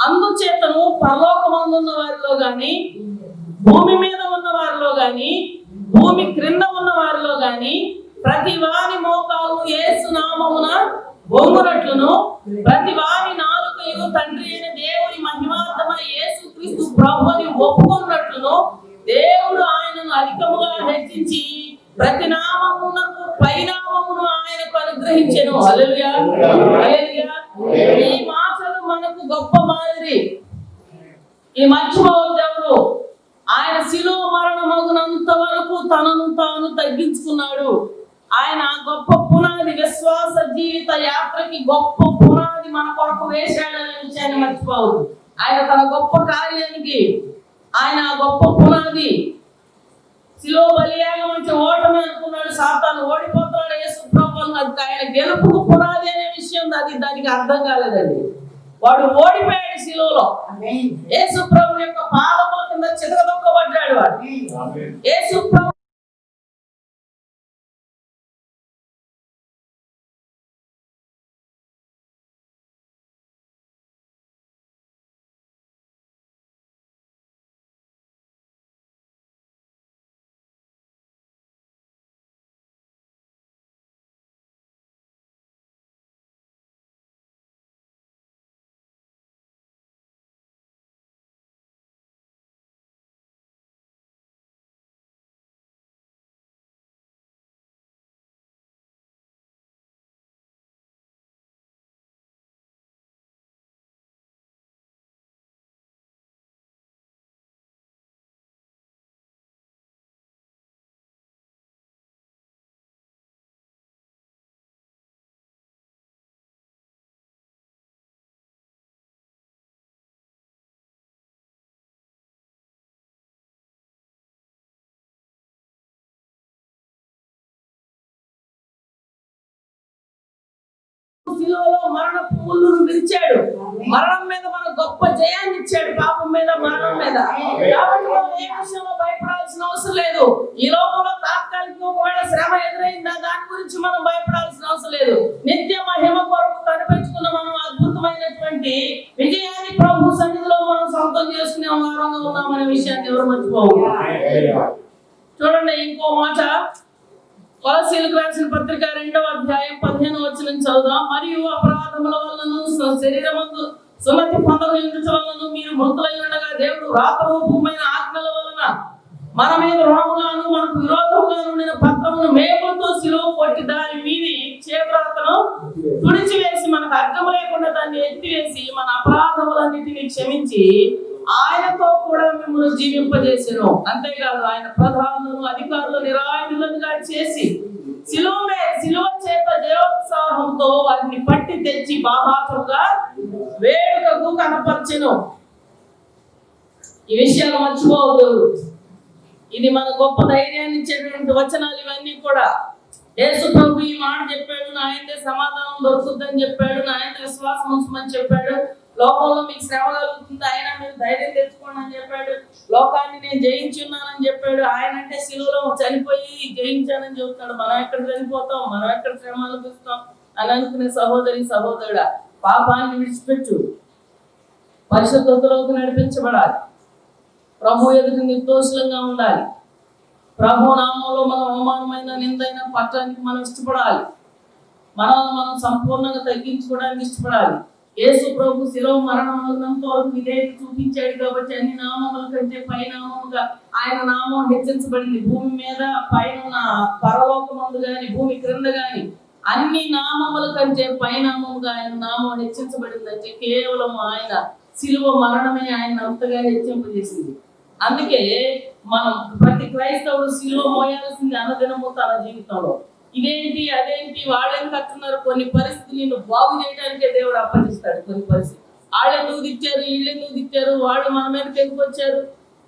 అందుచేతను పరలోకమందున్న వారిలో గాని, భూమి మీద ఉన్న వారిలో గాని, భూమి క్రింద ఉన్న వారిలో గాని ప్రతి వాని మోకాలు యేసు నామమున వంగునట్లును, ప్రతి వాని నాలుకయు తండ్రి అయిన దేవుని మహిమార్థమై యేసుక్రీస్తు ప్రభువుని ఒప్పుకున్నట్లును దేవుడు ఆయనను అధికముగా హెచ్చించి ప్రతి నామమునకు పైనామమును ఆయనకు అనుగ్రహించెను. హల్లెలూయా, హల్లెలూయా. ఈ మాటలు మనకు గొప్ప మాదిరి. ఈ మర్చిపోవద్దు ఎవరు. ఆయన శిలువ మరణమగునంత వరకు తనను తాను తగ్గించుకున్నాడు. ఆయన గొప్ప పునాది, విశ్వాస జీవిత యాత్రకి గొప్ప పునాది మన కొరకు వేశాడనే విషయాన్ని మర్చిపోవద్దు. ఆయన తన గొప్ప కార్యానికి ఆయన గొప్ప పునాది. శిలువ బలియాగం అంటే ఓటమి అనుకున్నాడు సాతాను, ఓడిపోతున్నాడు యేసు ప్రభువును. అది ఆయన గెలుపుకు పునాది అనే విషయం దానికి అర్థం కాలేదండి. వాడు ఓడిపోయాడు శిలువలో. యేసు ప్రభు యొక్క పాదముల కింద చితకదొక్కబడ్డాడు వాడు. యేసు ప్రభు శిలువలో మరణపు ముళ్ళును విరిచాడు. మరణం మీద మన గొప్ప జయాన్ని ఇచ్చాడు, పాపం మీద, మరణం మీద. కాబట్టి మనం ఏ విషయంలో భయపడాల్సిన అవసరం లేదు. ఈ లోకంలో తాత్కాలికంగా ఒకవేళ శ్రమ ఎదురైందా దాని గురించి మనం భయపడాల్సిన అవసరం లేదు. నిత్య మహిమ కొరకు కనిపెట్టుకున్న మనం అద్భుతమైనటువంటి విజయాన్ని ప్రభు సన్నిధిలో మనం సొంతం చేసుకునే వారంగా ఉన్నామనే విషయాన్ని ఎవరు మర్చిపోవు. చూడండి ఇంకో మాట, కొలస్సీయులకు రాసిన పత్రిక 2వ అధ్యాయం 15వ వచనం చదువుదాం. మరియు అపరాధముల వలనను శరీరమందు సున్నతి పొందక వలన మీరు మృతులై ఉండగా దేవుడు రాతరూపమైన ఆజ్ఞల వలన మన మీద రుణముగాను మనకు విరోధముగాను ఉండిన పత్రమును మేకులతో శిలువ కొట్టి దాని మీది చేతురాతను తుడిచివేసి మనకు అర్థం లేకుండా దాన్ని ఎత్తివేసి మన అపరాధములన్నిటినీ క్షమించి ఆయనతో కూడా మిమ్మల్ని జీవింపజేసెను. అంతేకాదు ఆయన ప్రధానులను అధికారులు నిరాయుధులుగా చేసి శిలువ చేత జయోత్సాహంతో వారిని పట్టి తెచ్చి బాహాటంగా వేడుకకు కనపరచెను. ఈ విషయాలు మర్చిపోవద్దు. ఇది మన గొప్ప ధైర్యాన్ని ఇచ్చేటువంటి వచనాలు ఇవన్నీ కూడా. యేసు ప్రభు ఈ మాట చెప్పాడు, నా ఆయనదే సమాధానం దొరుకుతుందని చెప్పాడు, నా ఆయనదే విశ్వాసం ఉంచమని చెప్పాడు. లోకంలో మీకు శ్రమ కలుగుతుంది, ఆయన మీరు ధైర్యం తెచ్చుకోండి అని చెప్పాడు. లోకాన్ని నేను జయించున్నానని చెప్పాడు. ఆయన అంటే శిలువలో చనిపోయి జయించానని చెబుతాడు. మనం ఎక్కడ చనిపోతాం, మనం ఎక్కడ శ్రమ అనుభవిస్తాం అని అనుకునే సహోదరి సహోదరుడా, పాపాన్ని విడిచిపెట్టు, పరిశుద్ధతలోకి నడిపించబడాలి, ప్రభు ఎదుట నిర్దోషులంగా ఉండాలి. ప్రభు నామంలో మనం అవమానమైన నిందైన పట్టడానికి మనం ఇష్టపడాలి. మనల్ని మనం సంపూర్ణంగా తగ్గించుకోవడానికి ఇష్టపడాలి. యేసు ప్రభు శిలువ మరణంతో విధేయత చూపించాడు కాబట్టి అన్ని నామముల కంటే పైనామముగా ఆయన నామం హెచ్చించబడింది. భూమి మీద పైన పరలోకమందు గాని భూమి క్రింద గాని అన్ని నామముల కంటే పైనామముగా ఆయన నామం హెచ్చించబడిందంటే కేవలం ఆయన శిలువ మరణమే ఆయన అంతగా హెచ్చింపజేసింది. అందుకే మనం ప్రతి క్రైస్తవుడు శిలువ మోయాల్సింది అనుదినము తన జీవితంలో. ఇదేంటి అదేంటి వాళ్ళేం కట్టున్నారు, కొన్ని పరిస్థితులు నిన్ను బాగు చేయడానికే దేవుడు అప్పగిస్తాడు. కొన్ని పరిస్థితులు వాళ్ళు ఎందుకు తిట్టారు, వీళ్ళు ఎందుకు తిట్టారు, వాళ్ళు మన మీదకి ఎందుకు వచ్చారు,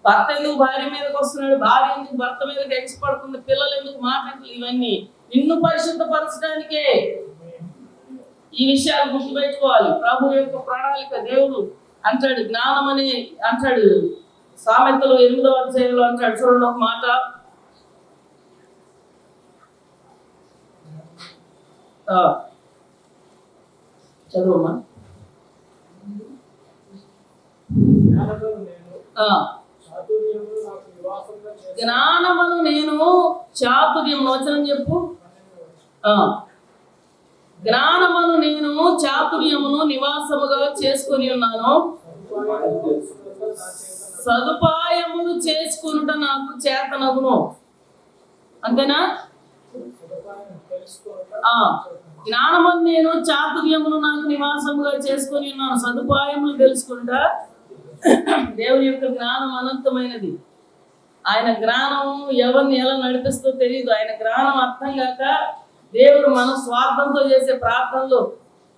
భర్త ఎందుకు భార్య మీదకి వస్తున్నాడు, భార్య ఎందుకు భర్త మీదకి ఎగిసిపడుతుంది, పిల్లలు ఎందుకు మాట్లాడుతుంది, ఇవన్నీ నిన్ను పరిశుద్ధపరచడానికే. ఈ విషయాలు గుర్తుపెట్టుకోవాలి. ప్రభు యొక్క ప్రణాళిక. దేవుడు అంటాడు జ్ఞానం అని అంటాడు, సామెతలు 8వ అధ్యాయంలో అంటాడు. చూడండి ఒక మాట, చదువమ్మా. జ్ఞానమును నేను చాతుర్యం, వచనం చెప్పు. జ్ఞానమును నేను చాతుర్యమును నివాసముగా చేసుకొని ఉన్నాను, సదుపాయములు చేసుకునుట నాకు చేతనగును. అంతేనా? జ్ఞానమును నేను చాతుర్యమును నాకు నివాసముగా చేసుకొని ఉన్నాను, సదుపాయములు తెలుసుకుంటా. దేవుని యొక్క జ్ఞానం అనంతమైనది. ఆయన జ్ఞానం ఎవరిని ఎలా నడిపిస్తో తెలియదు. ఆయన జ్ఞానం అర్థం కాక దేవుడు మన స్వార్థంతో చేసే ప్రార్థనలు,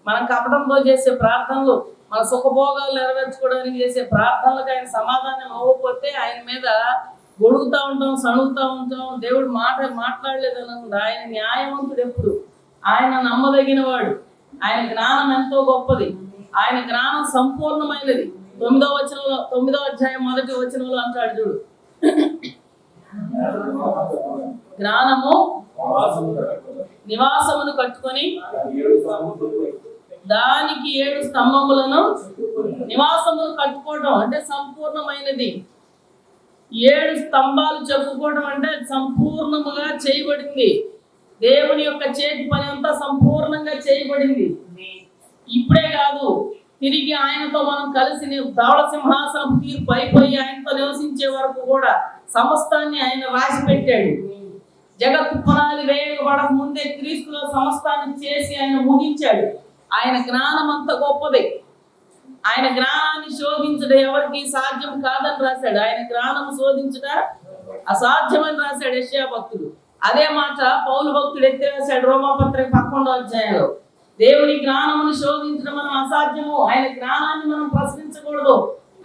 మన కపటంతో చేసే ప్రార్థనలు, మన సుఖభోగాలు నెరవేర్చుకోవడానికి చేసే ప్రార్థనలకు ఆయన సమాధానం అవ్వకపోతే ఆయన మీద గొడుగుతూ ఉంటాం, సణుగుతూ ఉంటాం. దేవుడు మాట్లాడలేదనుకుంటా. ఆయన న్యాయవంతుడు. ఎప్పుడు ఆయన నమ్మదగిన వాడు. ఆయన జ్ఞానం ఎంతో గొప్పది. ఆయన జ్ఞానం సంపూర్ణమైనది. 9వ అధ్యాయం 1వ వచనంలో అంటాడు చూడు, జ్ఞానము నివాసమును కట్టుకొని దానికి 7 స్తంభములను, నివాసమును కట్టుకోవడం అంటే సంపూర్ణమైనది. 7 స్తంభాలు చెప్పుకోవడం అంటే సంపూర్ణముగా చేయబడింది. దేవుని యొక్క చేతి పని అంతా సంపూర్ణంగా చేయబడింది. ఇప్పుడే కాదు, తిరిగి ఆయనతో మనం కలిసి ధవళ సింహాసనం తీర్పు అయిపోయి ఆయనతో నివసించే వరకు కూడా సమస్తాన్ని ఆయన రాసి పెట్టాడు. జగత్తు పునాది వేయబడక ముందే క్రీస్తులో సమస్తాన్ని చేసి ఆయన ముగించాడు. ఆయన జ్ఞానం అంత గొప్పది. ఆయన జ్ఞానాన్ని శోధించడం ఎవరికి సాధ్యం కాదని రాశాడు. ఆయన జ్ఞానం శోధించట అసాధ్యమని రాశాడు యెషయా భక్తుడు. అదే మాట పౌలు భక్తుడు ఎత్తి రాశాడు రోమాపత్రిక 11వ అధ్యాయంలో. దేవుని జ్ఞానమును శోధించడం మనం అసాధ్యము. ఆయన జ్ఞానాన్ని మనం ప్రశ్నించకూడదు,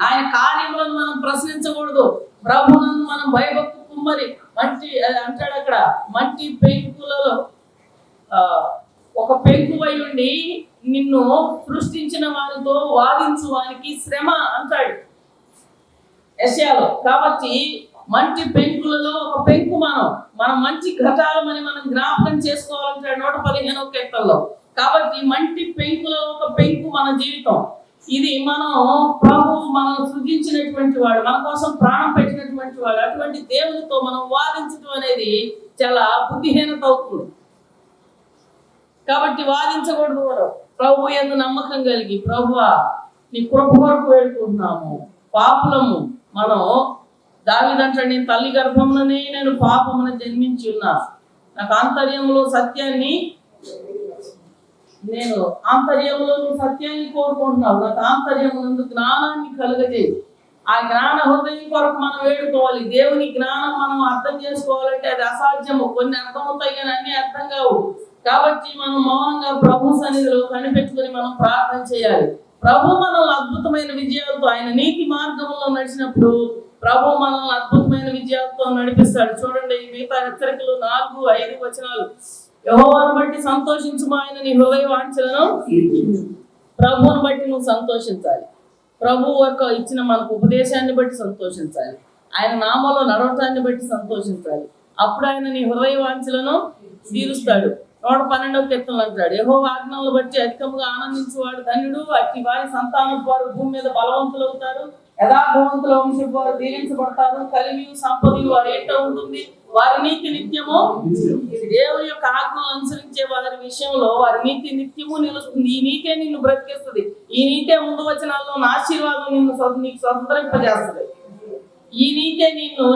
ఆయన కార్యములను మనం ప్రశ్నించకూడదు. ప్రభువునందు మనం భయభక్తి కుమ్మరి మంచి అంటాడు అక్కడ, మంచి పెంకులలో ఒక పెంకువై ఉండి నిన్ను సృష్టించిన వారితో వాదించు వానికి శ్రమ అంటాడు యెషయాలో. కాబట్టి మంచి పెంకులలో ఒక పెంకు మనం మంచి ఘటాలమని మనం జ్ఞాపకం చేసుకోవాలంటాడు 115వ కీర్తనలో. కాబట్టి మంచి పెంకులో ఒక పెంకు మన జీవితం. ఇది ప్రభువు మనం సృజించినటువంటి వాడు, మన కోసం ప్రాణం పెట్టినటువంటి వాడు. అటువంటి దేవునితో మనం వాదించడం అనేది చాలా బుద్ధిహీనత అవుతుంది. కాబట్టి వాదించకూడదు. మనం ప్రభు యందు నమ్మకం కలిగి, ప్రభువా నీ కృప కొరకు వేడుకుంటున్నాము, పాపులము మనం. దావీదంటాడు, నేను తల్లి గర్భముననే నేను పాపమున జన్మించి ఉన్నా, నాకు ఆంతర్యంలో సత్యాన్ని కోరుకుంటున్నావు, నాకు ఆంతర్యమునందు జ్ఞానాన్ని కలుగజేయి. ఆ జ్ఞాన హృదయం కొరకు మనం వేడుకోవాలి. దేవుని జ్ఞానం మనం అర్థం చేసుకోవాలంటే అది అసాధ్యము. కొన్ని అర్థమవుతాయి కానీ అన్ని అర్థం కావు. కాబట్టి మనం మౌనంగా ప్రభు సన్నిధిలో కనిపెట్టుకుని మనం ప్రార్థన చేయాలి. ప్రభు మనల్ని అద్భుతమైన విజయాలతో, ఆయన నీతి మార్గంలో నడిచినప్పుడు ప్రభు మనల్ని అద్భుతమైన విజయాలతో నడిపిస్తాడు. చూడండి మిగతా హెచ్చరికలు 4, 5 వచనాలు. యెహోవాను బట్టి సంతోషించుము, ఆయన నీ హృదయ వాంఛలను. ప్రభువును బట్టి నువ్వు సంతోషించాలి. ప్రభు యొక్క ఇచ్చిన మనకు ఉపదేశాన్ని బట్టి సంతోషించాలి. ఆయన నామంలో నడవటాన్ని బట్టి సంతోషించాలి. అప్పుడు ఆయన నీ హృదయ వాంఛలను తీరుస్తాడు. 112వ కీర్తనలో అంటాడు, యెహోవా ఆజ్ఞలను బట్టి అధికముగా ఆనందించువాడు ధన్యుడు, అట్టి వారి సంతానం వారు భూమి మీద బలవంతులు అవుతారు, యథార్థవంతుల వంశపు వారు దీవించబడతారు, కలిమియు సంపదయు వారి ఏట ఉంటుంది, వారి నీతి నిత్యము. దేవుని యొక్క ఆజ్ఞలు అనుసరించే వారి విషయంలో వారి నీతి నిత్యము నిలుస్తుంది. ఈ నీతే నిన్ను బ్రతికేస్తుంది. ఈ నీతే ముందు వచనాల్లో ఆశీర్వాదం నీకు స్వతంత్రింపజేస్తుంది. ఈ నీతే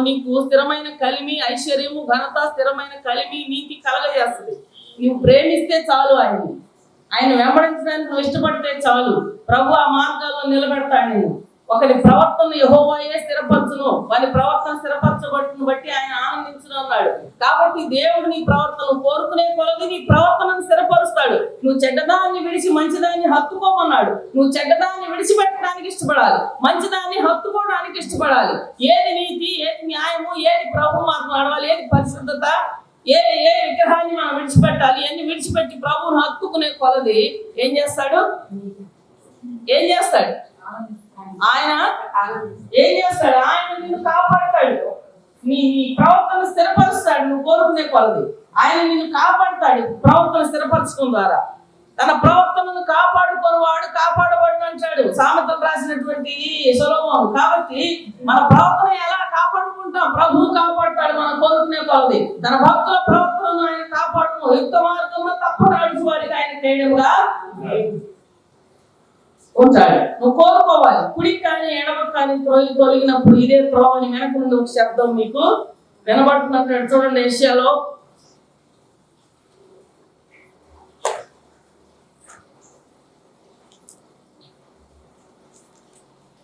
నీకు స్థిరమైన కలిమి, ఐశ్వర్యము, ఘనత, స్థిరమైన కలిమి, నీతి కలగజేస్తుంది. నువ్వు ప్రేమిస్తే చాలు, ఆయన వెంబడించడానికి నువ్వు ఇష్టపడితే చాలు. ప్రభు ఆ మార్గాల్లో నిలబెడతాడు. నేను ఒకరి ప్రవర్తన యెహోవాయే స్థిరపరచును, వారి ప్రవర్తన స్థిరపరచబడును బట్టి ఆయన ఆనందించును అన్నాడు. కాబట్టి దేవుడు నీ ప్రవర్తన కోరుకునే కొలది నీ ప్రవర్తనను స్థిరపరుస్తాడు. నువ్వు చెడ్డదాన్ని విడిచి మంచిదాన్ని హత్తుకోమన్నాడు. నువ్వు చెడ్డదాన్ని విడిచిపెట్టడానికి ఇష్టపడాలి, మంచిదాన్ని హత్తుకోవడానికి ఇష్టపడాలి. ఏది నీతి, ఏది న్యాయము, ఏది ప్రభు మార్గం నడవాలి, ఏది పరిశుద్ధత, ఏ ఏ విగ్రహాన్ని మనం విడిచిపెట్టాలి, ఎన్ని విడిచిపెట్టి ప్రభువును హత్తుకునే కొలది ఏం చేస్తాడు? ఆయన ఏం చేస్తాడు? ఆయన నిన్ను కాపాడతాడు, నీ ప్రవర్తన స్థిరపరుస్తాడు. నువ్వు కోరుకునే కొలది ఆయన నిన్ను కాపాడతాడు. ప్రవర్తన స్థిరపరచడం ద్వారా తన ప్రవర్తనను కాపాడుకొని వాడు కాపాడబడిన అంటాడు సామెతలు రాసినటువంటి సొలొమోను. కాబట్టి మన ప్రవర్తన ఎలా కాపాడుకుంటాం? ప్రభువు కాపాడుతాడు మన కోరుకునే కొలది. తన భక్తుల ప్రవర్తనను ఆయన కాపాడును. యుక్త మార్గంలో తప్ప నడుచు వారికి ఆయన తేడుగా ఉంటాడు. నువ్వు కోరుకోవాలి. కుడికి కానీ ఎడమకు కానీ తొలగినప్పుడు ఇదే త్రోవ అని వెనక నుండి ఒక శబ్దం మీకు వినబడుతున్నట్టు చూడండి. ఏషియాలో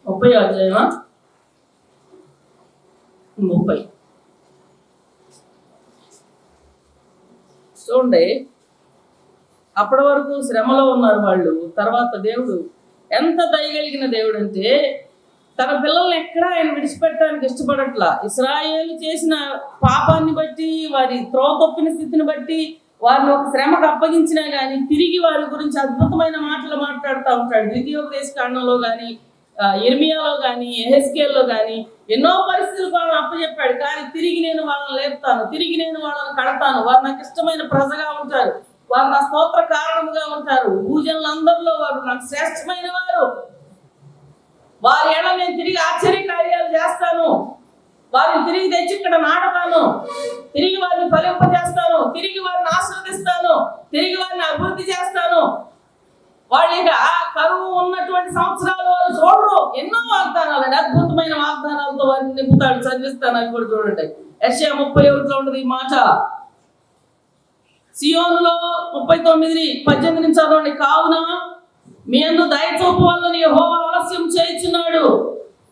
30వ అధ్యాయమా 30 చూడండి. అప్పటి వరకు శ్రమలో ఉన్నారు వాళ్ళు. తర్వాత దేవుడు ఎంత దయగలిగిన దేవుడు అంటే తన పిల్లల్ని ఎక్కడా ఆయన విడిచిపెట్టడానికి ఇష్టపడట్లా. ఇశ్రాయేలు చేసిన పాపాన్ని బట్టి, వారి త్రోవ తప్పిన స్థితిని బట్టి వారిని ఒక శ్రమకు అప్పగించినా కానీ తిరిగి వారి గురించి అద్భుతమైన మాటలు మాట్లాడుతూ ఉంటాడు. ద్వితీయోపదేశకాండంలో కానీ, ఇర్మియాలో కానీ, యెహెజ్కేలులో కానీ ఎన్నో పరిస్థితులు వాళ్ళని అప్పచెప్పాడు. కానీ తిరిగి నేను వాళ్ళని లేపుతాను, తిరిగి నేను వాళ్ళని కడతాను, వారు నాకు ఇష్టమైన ప్రజగా ఉంటారు, వారు నా స్తోత్ర కారణముగా ఉంటారు, భూజనులందరిలో వారు నాకు శ్రేష్టమైన వారు, వారి ఏళ్ళ నేను తిరిగి ఆశ్చర్య కార్యాలు చేస్తాను, వారిని తిరిగి తెచ్చి ఇక్కడ నాటుతాను, తిరిగి వారిని ఫలింపజేస్తాను, తిరిగి వారిని ఆశీర్వదిస్తాను, తిరిగి వారిని అభివృద్ధి చేస్తాను. వాళ్ళు ఇక కరువు ఉన్నటువంటి సంవత్సరాలు వారు చూడరు. ఎన్నో వాగ్దానాలు అండి, అద్భుతమైన వాగ్దానాలతో వారిని నింపుతాడు. చదివిస్తాను, అవి కూడా చూడండి. యెషయా 31లో ఉండదు ఈ మాట. సియోనులో 39:18 చదవండి. కావున మీ యందు దయ చూపవలనని యెహోవా ఆలస్యం చేయుచున్నాడు,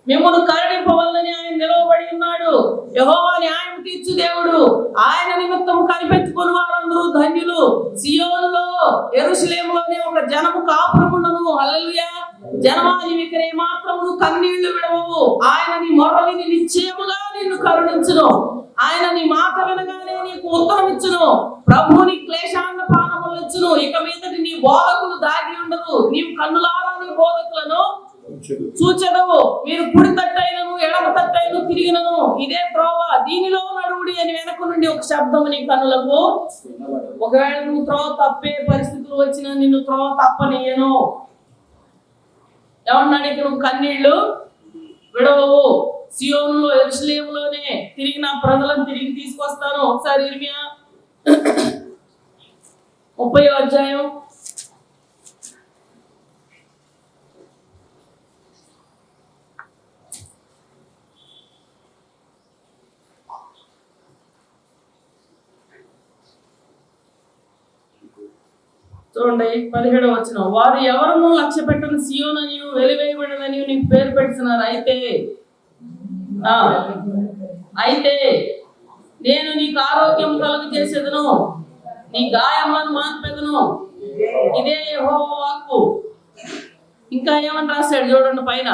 మిమ్మల్ని కరుణింపవలనని ఆయన నిలవబడి ఉన్నాడు. యెహోవా న్యాయం తీర్చు దేవుడు, ఆయన నిమిత్తం కనిపెట్టుకుని వారందరూ ధన్యులు. సియోనులో యెరూషలేములోనే ఒక జనము కాపురముండును. హల్లెలూయా. జనమాని వికరే మాత్రము కన్నీళ్లు విడవవు. ఆయన నీ మొర్ర విని నిశ్చయముగా నిన్ను కరుణించును. ఆయన నీ మాట వినగానే నీకు ఉత్తరం ఇచ్చును. ప్రభువుని క్లేశాన్న పానములు ఇచ్చును. ఇక మీదటి నీ బోధకులు దాగి ఉండదు. నీవు కన్నులారా నీ బోధకులను చూచెదవు. మీరు కుడి తట్టైనను ఎడమ తట్టైనను తిరిగినను ఇదే త్రోవ, దీనిలో నడువుడి అని వెనక నుండి ఒక శబ్దము నీ కన్నులకు. ఒకవేళ నువ్వు త్రోవ తప్పే పరిస్థితులు వచ్చినా నిన్ను త్రోవ తప్పనియను. ఏమన్నాడు ఇక్కడ? నువ్వు కన్నీళ్లు విడవవు. సియోనులో యెరూషలేములోనే తిరిగి నా ప్రజలను తిరిగి తీసుకొస్తాను. ఒకసారి ఇర్మియా 30వ అధ్యాయం 17వ వచనం. వారు ఎవరునూ లక్ష్య పెట్టని సియోనని వెలివేయబడినని నీకు పేరు పెడుతున్నారు. అయితే నేను నీకు ఆరోగ్యం కలుగు చేసేదను, నీ గాయములను మాన్పెదను. ఇదే యెహోవా వాక్కు. ఇంకా ఏమని రాశాడు చూడండి పైన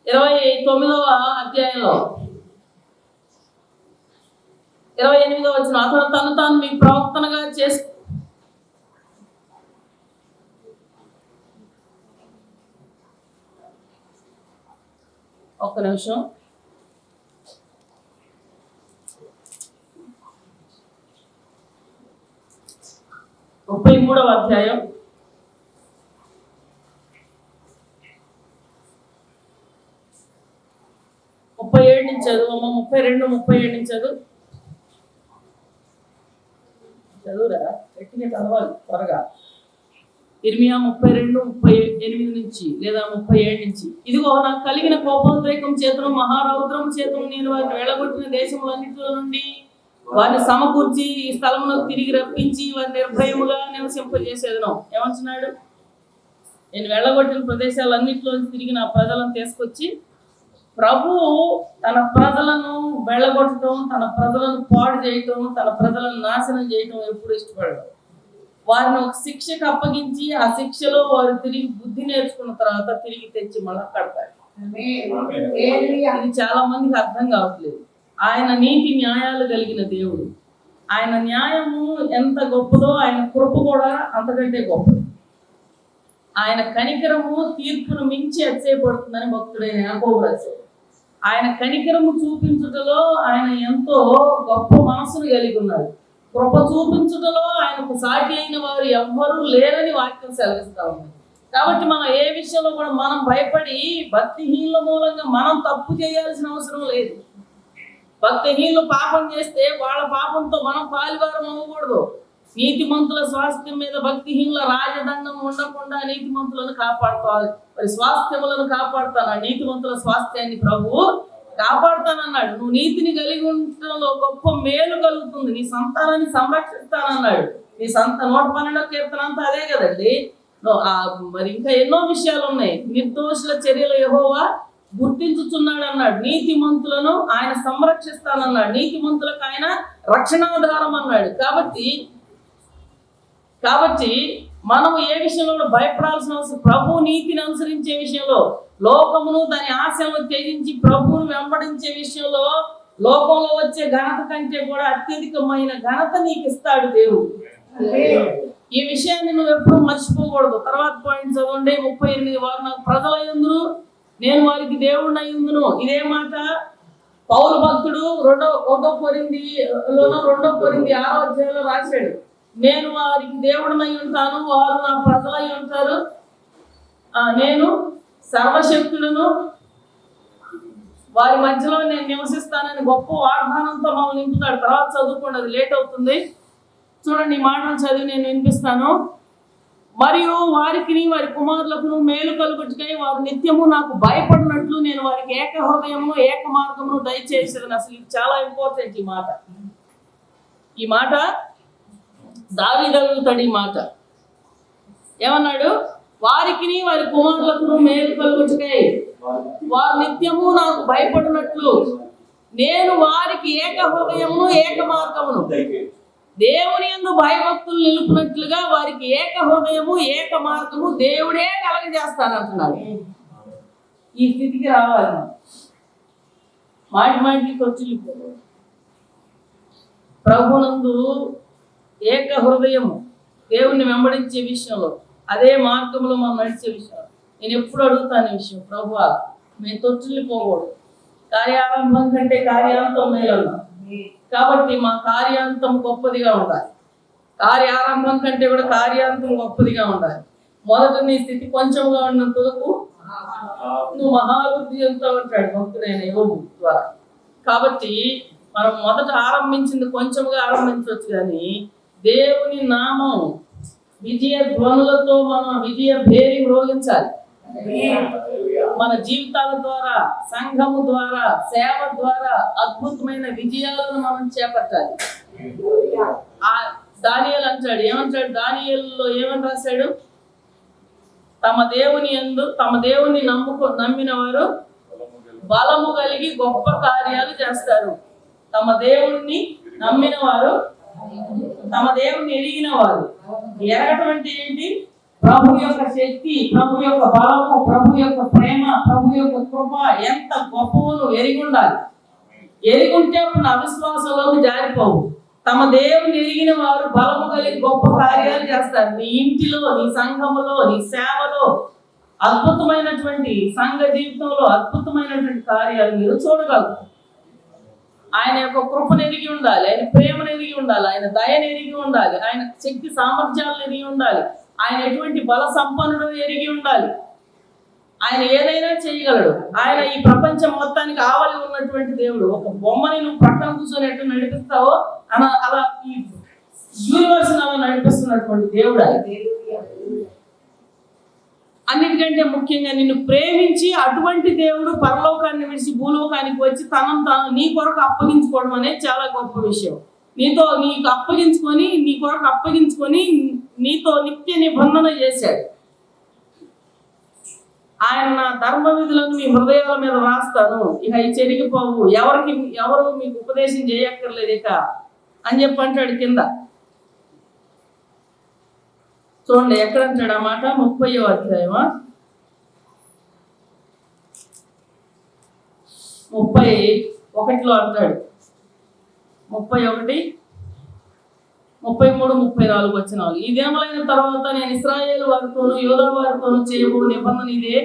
29వ అధ్యాయంలో 28వ వచనం. అతడు తను తాను మీకు ప్రవక్తనగా చేసి ఒక్క నిమిషం. ముప్పై 33వ అధ్యాయం 37 నుంచి చదువు. 32, 37 నుంచి చదువురా, ఎట్టిగా చదవాలి త్వరగా. ఇర్మియా 32, 38 నుంచి లేదా 37 నుంచి. ఇదిగో నాకు కలిగిన కోపోద్రేకం చేతను మహారౌద్రం చేతను నేను వారిని వెళ్ళగొట్టిన దేశములన్నిటిలో నుండి వారిని సమకూర్చి ఈ స్థలములకు తిరిగి రప్పించి వారిని నిర్భయముగా నివసింపజేసేదను. ఏమంటున్నాడు? నేను వెళ్ళగొట్టిన ప్రదేశాలన్నింటిలో తిరిగి నా ప్రజలను తీసుకొచ్చి, ప్రభువు తన ప్రజలను వెళ్ళగొట్టడం, తన ప్రజలను పాడు చేయటం, తన ప్రజలను నాశనం చేయటం ఎప్పుడు ఇష్టపడడు. వారిని ఒక శిక్షకు అప్పగించి ఆ శిక్షలో వారు తిరిగి బుద్ధి నేర్చుకున్న తర్వాత తిరిగి తెచ్చి మళ్ళా కడతారు. ఇది చాలా మందికి అర్థం కావట్లేదు. ఆయన నీతి న్యాయాలు కలిగిన దేవుడు. ఆయన న్యాయము ఎంత గొప్పదో ఆయన కృప కూడా అంతకంటే గొప్పది. ఆయన కనికరము తీర్పును మించి అతిశయపడుతుందని భక్తుడైన యాకోబు రాశాడు. ఆయన కనికరము చూపించుటలో ఆయన ఎంతో గొప్ప మనసును కలిగి ఉన్నాడు. కృప చూపించుటలో ఆయనకు సాటి అయిన వారు ఎవ్వరూ లేరని వాక్యం సెలవిస్తా ఉంది. కాబట్టి మనం ఏ విషయంలో కూడా మనం భయపడి భక్తిహీనుల మూలంగా మనం తప్పు చేయాల్సిన అవసరం లేదు. భక్తిహీనులు పాపం చేస్తే వాళ్ళ పాపంతో మనం పాలువారం అవ్వకూడదు. నీతిమంతుల స్వాస్థ్యం మీద భక్తిహీనుల రాజదండం ఉండకుండా నీతిమంతులను కాపాడుకోవాలి. మరి స్వాస్థ్యములను కాపాడుతాను, నీతిమంతుల స్వాస్థ్యాన్ని ప్రభువు కాపాడుతానన్నాడు. నువ్వు నీతిని కలిగి ఉండటంలో గొప్ప మేలు కలుగుతుంది. నీ సంతానాన్ని సంరక్షిస్తానన్నాడు. నీ 112వ కీర్తన అంతా అదే కదండి. మరి ఇంకా ఎన్నో విషయాలు ఉన్నాయి. నిర్దోషుల చర్యలు యెహోవా గుర్తించుచున్నాడు అన్నాడు. నీతిమంతులను ఆయన సంరక్షిస్తానన్నాడు. నీతిమంతులకు ఆయన రక్షణాధారం అన్నాడు. కాబట్టి మనం ఏ విషయంలో భయపడాల్సిన అవసరం, ప్రభు నీతిని అనుసరించే విషయంలో, లోకమును దాని ఆశలను త్యజించి ప్రభువును వెంబడించే విషయంలో లోకంలో వచ్చే ఘనత కంటే కూడా అత్యధికమైన ఘనత నీకు ఇస్తాడు దేవుడు. ఈ విషయాన్ని నువ్వు ఎప్పుడు మర్చిపోకూడదు. తర్వాత పాయింట్ చదవండి. 38 వారు నాకు ప్రజలయ్యుందురు, నేను వారికి దేవుడిని అయ్యుందును. ఇదే మాట పౌలు భక్తుడు 2 కొరింథీ 6వ అధ్యాయంలో రాశాడు. నేను వారికి దేవుడినై ఉంటాను, వారు నా ప్రజలై ఉంటారు, నేను సర్వశక్తులను వారి మధ్యలో నేను నివసిస్తానని గొప్ప వాగ్దానంతో మమ్మల్ని నింపుతాడు. తర్వాత చదువుకోండి, అది లేట్ అవుతుంది. చూడండి, ఈ మాటలు చదివి నేను వినిపిస్తాను. మరియు వారికి వారి కుమారులకు మేలు కలుగుటకై వారు నిత్యము నాకు భయపడినట్లు నేను వారికి ఏక హృదయమును ఏక మార్గమును దయచేసేదని. అసలు ఇది చాలా ఇంపార్టెంట్ ఈ మాట దావీదు అడుగుతాడు. ఈ మాట ఏమన్నాడు? వారికి వారి కుమారులకు మేలు కలుగుటకై వారు నిత్యము నాకు భయపడినట్లు నేను వారికి ఏక హృదయమును ఏక మార్గమును, దేవుని యందు భయభక్తులు నిలుపునట్లుగా వారికి ఏక హృదయము ఏక మార్గము దేవుడే కలగజేస్తానంటున్నాడు. ఈ స్థితికి రావాలి. మాటికి ఖర్చులు ప్రభునందు ఏక హృదయము, దేవుణ్ణి వెంబడించే విషయంలో, అదే మార్గంలో మనం నడిచే విషయంలో నేను ఎప్పుడు అడుగుతాను ఈ విషయం, ప్రభువా మేము తొట్టిల్లిపోకూడదు. కార్యారంభం కంటే కార్యాంతం మేలన్నా. కాబట్టి మా కార్యాంతం గొప్పదిగా ఉండాలి. కార్యారంభం కంటే కూడా కార్యాంతం గొప్పదిగా ఉండాలి. మొదట నీ స్థితి కొంచెంగా ఉన్నందుకు నువ్వు మహావృద్ధి అంతా ఉంటాడు భక్తుడైన యోబు ద్వారా. కాబట్టి మనం మొదట ఆరంభించింది కొంచెంగా ఆరంభించవచ్చు, కానీ దేవుని నామం విజయ ధ్వనులతో మనం విజయ భేరి మ్రోగించాలి. మన జీవితాల ద్వారా, సంఘము ద్వారా, సేవ ద్వారా అద్భుతమైన విజయాలను మనం చేపట్టాలి. దానియేలు అంటాడు, ఏమంటాడు? దానియేలులో ఏమని రాశాడు? తమ దేవుని నమ్మిన వారు బలము కలిగి గొప్ప కార్యాలు చేస్తారు. తమ దేవుణ్ణి నమ్మిన వారు, తమ దేవుణ్ణి ఎరిగిన వారు. ఎరగటం అంటే ఏంటి? ప్రభు యొక్క శక్తి, ప్రభు యొక్క బలము, ప్రభు యొక్క ప్రేమ, ప్రభు యొక్క కృప ఎంత గొప్పవో నువ్వు ఎరిగి ఉండాలి. ఎరిగుంటే అప్పుడు అవిశ్వాసంలోకి జారిపోవు. తమ దేవుని ఎరిగిన వారు బలము కలిగి గొప్ప కార్యాలు చేస్తారు. నీ ఇంటిలో, నీ సంఘములో, నీ సేవలో అద్భుతమైనటువంటి సంఘ జీవితంలో అద్భుతమైనటువంటి కార్యాలు మీరు చూడగలరు. ఆయన యొక్క కృపను ఎరిగి ఉండాలి, ఆయన ప్రేమను ఎరిగి ఉండాలి, ఆయన దయను ఎరిగి ఉండాలి, ఆయన శక్తి సామర్థ్యాలను ఎరిగి ఉండాలి, ఆయన ఎటువంటి బల సంపన్నుడు ఎరిగి ఉండాలి. ఆయన ఏదైనా చేయగలడు. ఆయన ఈ ప్రపంచం మొత్తానికి ఆవలి ఉన్నటువంటి దేవుడు. ఒక బొమ్మని నువ్వు పక్కన కూర్చొని ఎట్లా నడిపిస్తావో అలా ఈ యూనివర్స్ అలా నడిపిస్తున్నటువంటి దేవుడు ఆయన. అన్నిటికంటే ముఖ్యంగా నిన్ను ప్రేమించి అటువంటి దేవుడు పరలోకాన్ని విడిచి భూలోకానికి వచ్చి తనను తాను నీ కొరకు అప్పగించుకోవడం అనేది చాలా గొప్ప విషయం. నీకు అప్పగించుకొని, నీ కొరకు అప్పగించుకొని నీతో నిత్య నిబంధన చేశాడు. ఆయన నా ధర్మ విధులను మీ హృదయాల మీద రాస్తాను, ఇక ఈ చెరిగిపోవు, ఎవరు మీకు ఉపదేశం చేయక్కర్లేదు ఇక అని చెప్పి అంటాడు కింద. చూడండి ఎక్కడ అంటాడు ఆ మాట, 30వ అధ్యాయమా 31లో అంటాడు. 31, 33, 34 వచనాలు. ఈ దినములైన తర్వాత నేను ఇశ్రాయేలు వారితోను యూదా వారితోను చేయబో నిబంధన ఇదే,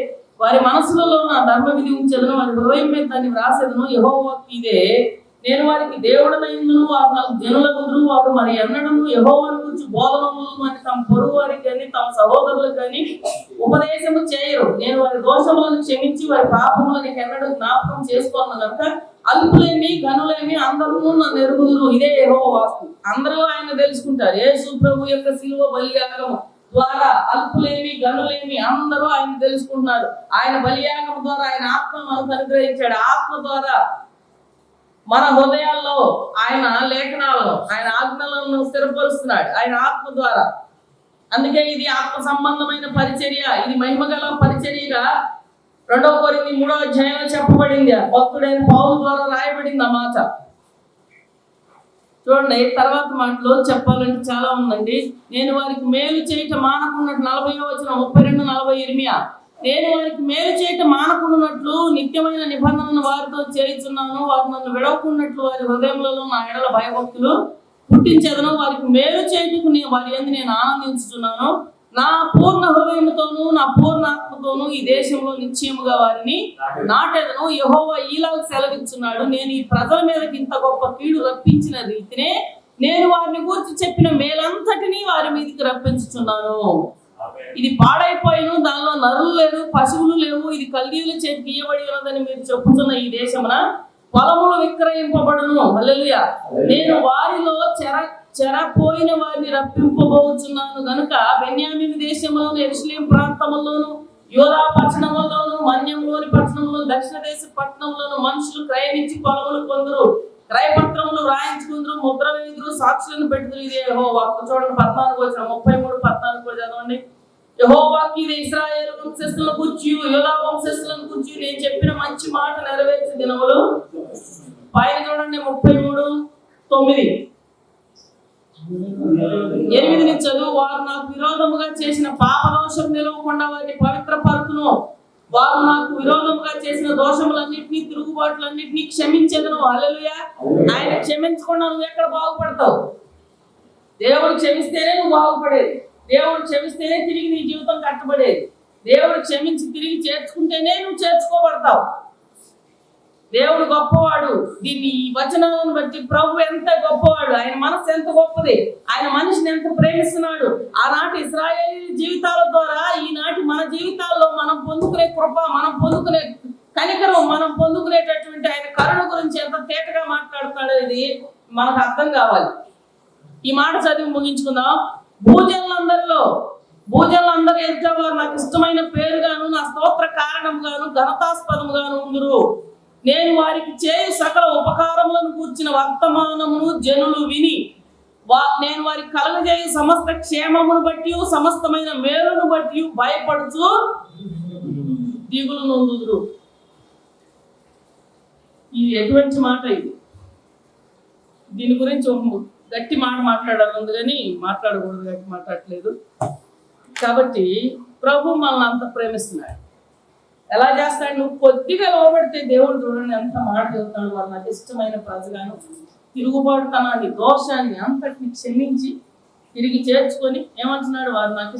వారి మనసులలో నా ధర్మ విధి ఉంచెదను, వారి హృదయం మీద దాన్ని వ్రాసేదను. యెహోవా ఇదే, నేను వారికి దేవుడనైందును, వారు నాకు జనులగుదురు. వారు మరి ఎన్నడను యెహోవాను గురించి బోధనములు అని తమ పొరుగు వారికి కానీ తమ సహోదరులకు కానీ ఉపదేశము చేయరు. నేను వారి దోషములను క్షమించి వారి పాపములను ఎన్నడూ జ్ఞాపకం చేసుకోను కనుక అల్పులేమి గనులేమి అందరూ నన్ను ఎరుగుదురు. ఇదే యెహోవా వాక్కు. అందరూ ఆయన తెలుసుకుంటారు. యేసు ప్రభు యొక్క శిలువ బలియాగము ద్వారా అల్పులేమి గనులేమి అందరూ ఆయన తెలుసుకుంటున్నారు. ఆయన బలియాగం ద్వారా ఆయన ఆత్మ మనకు అనుగ్రహించాడు. ఆత్మ ద్వారా మన హృదయాల్లో ఆయన లేఖనాలను ఆయన ఆజ్ఞలను స్థిరపరుస్తున్నాడు ఆయన ఆత్మ ద్వారా. అందుకే ఇది ఆత్మ సంబంధమైన పరిచర్య, ఇది మహిమగల పరిచర్యగా 2 కొరింథీ 3వ అధ్యాయంలో చెప్పబడింది. భక్తుడైన పౌలు ద్వారా రాయబడింది ఆ మాట. చూడండి తర్వాత మాటలో చెప్పాలంటే చాలా ఉందండి. నేను వారికి మేలు చేయటం మానకున్నట్టు 40వ వచనం, 32, 40 ఇర్మియా. నేను వారికి మేలు చేయటం మానకున్నట్లు నిత్యమైన నిబంధనను వారితో చేయుచున్నాను. వారు నన్ను విడవకున్నట్లు వారి హృదయములలో నా ఎడల భయభక్తులు పుట్టించేదను. వారికి మేలు చేయుటకు వారి యందు నేను ఆనందించుచున్నాను. నా పూర్ణ హృదయముతోను నా పూర్ణ ఆత్మతోను ఈ దేశంలో నిశ్చయముగా వారిని నాటెదను. యెహోవా ఈలాగు సెలవిస్తున్నాడు, నేను ఈ ప్రజల మీదకి ఇంత గొప్ప కీడు రప్పించిన రీతినే నేను వారిని గురించి చెప్పిన మేలంతటినీ వారి మీదకి రప్పించుచున్నాను. ఇది పాడైపోయిను, దానిలో నరులు లేరు, పశువులు లేవు, ఇది కల్దీయుల చేతికి ఇయ్యబడి ఉన్నదని మీరు చెప్పుతున్న ఈ దేశమున పొలములు విక్రయింపబడును. హల్లెలూయా. నేను వారిలో చెరపోయిన వారిని రప్పింపబోచున్నాను గనుక బెన్యామీను దేశంలోను యెరూషలేము ప్రాంతములోను యోధా పట్టణములోను మన్యంలోని పట్టణంలో దక్షిణ దేశ పట్టణంలోను మనుషులు క్రయమించి పొలములు కొందరు క్రయపత్రములు రాయించుకుందరు, ముద్ర వేయుదురు, సాక్షులను పెట్టుదురు. ఇదే యెహోవా వాక్కు. చూడండి 14 వచ్చిన 33, 14 కూడా చదవండి. యెహోవా ఇది ఇశ్రాయేలు వంశస్థులను గూర్చి యూదా వంశస్థులను గూర్చి నేను చెప్పిన మంచి మాట నెరవేర్చే దినములు. పైన చూడండి 33:9, 8 చదువు. వారు నాకు విరోధముగా చేసిన పాపదోషం నిలవకుండా వారిని పవిత్రపరచును. వారు నాకు విరోధముగా చేసిన దోషములన్నింటినీ తిరుగుబాట్లన్నింటినీ క్షమించేదను. హల్లెలూయా. ఆయన క్షమించకుండా నువ్వు ఎక్కడ బాగుపడతావు? దేవుడు క్షమిస్తేనే నువ్వు బాగుపడేది. దేవుడు క్షమిస్తేనే తిరిగి నీ జీవితం కట్టబడేది. దేవుడు క్షమించి తిరిగి చేర్చుకుంటేనే నువ్వు చేర్చుకోబడతావు. దేవుడు గొప్పవాడు. దీన్ని ఈ వచనాలను బట్టి ప్రభు ఎంత గొప్పవాడు, ఆయన మనసు ఎంత గొప్పది, ఆయన మనిషిని ఎంత ప్రేమిస్తున్నాడు. ఆనాటి ఇశ్రాయేలు జీవితాల ద్వారా ఈనాటి మన జీవితాల్లో మనం పొందుకునే కృప, మనం పొందుకునే కనికరం, మనం పొందుకునేటటువంటి ఆయన కరుణ గురించి ఎంత తేటగా మాట్లాడుతాడో ఇది మనకు అర్థం కావాలి. ఈ మాట చదివి ముగించుకుందాం. భూజనులందరూ ఎదుట వారు నాకు ఇష్టమైన పేరుగాను నా స్తోత్ర కారణంగాను ఘనతాస్పదముగాను ఉందురు. నేను వారికి చేయు సకల ఉపకారములను కూర్చిన వర్తమానమును జనులు విని నేను వారికి కలుగజేయు సమస్త క్షేమమును బట్టి సమస్తమైన మేలును బట్టి భయపడుచు దిగులు నొందుదురు. ఇది ఎటువంటి మాట? ఇది దీని గురించి గట్టి మాట మాట్లాడాలి కానీ మాట్లాడకూడదు, గట్టి మాట్లాడట్లేదు. కాబట్టి ప్రభు మనల్ని అంత ప్రేమిస్తున్నాడు. ఎలా చేస్తాడు? నువ్వు కొద్దిగా లోబడితే దేవుడు చూడండి ఎంత మాట చెబుతాడు. వాళ్ళు నాకు ఇష్టమైన ప్రజగాను తిరుగుబాటుతనాన్ని దోషాన్ని అంతటిని క్షమించి తిరిగి చేర్చుకొని ఏమంటున్నాడు? వారు నాకు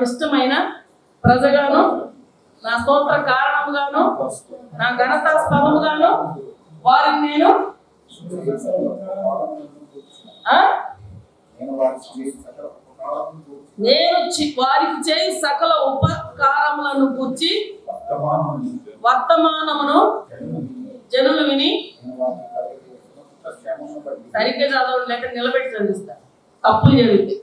ఇష్టమైన ప్రజగాను నా స్తోత్ర కారణముగాను నా ఘనతాస్పదముగాను వారిని నేను వారికి చేయి సకల ఉపకారములను గూర్చి వర్తమానమును జనులు విని. సరిగ్గా చదవడం లేక నిలబెట్టి చదివిస్తా, తప్పులు చదివితే.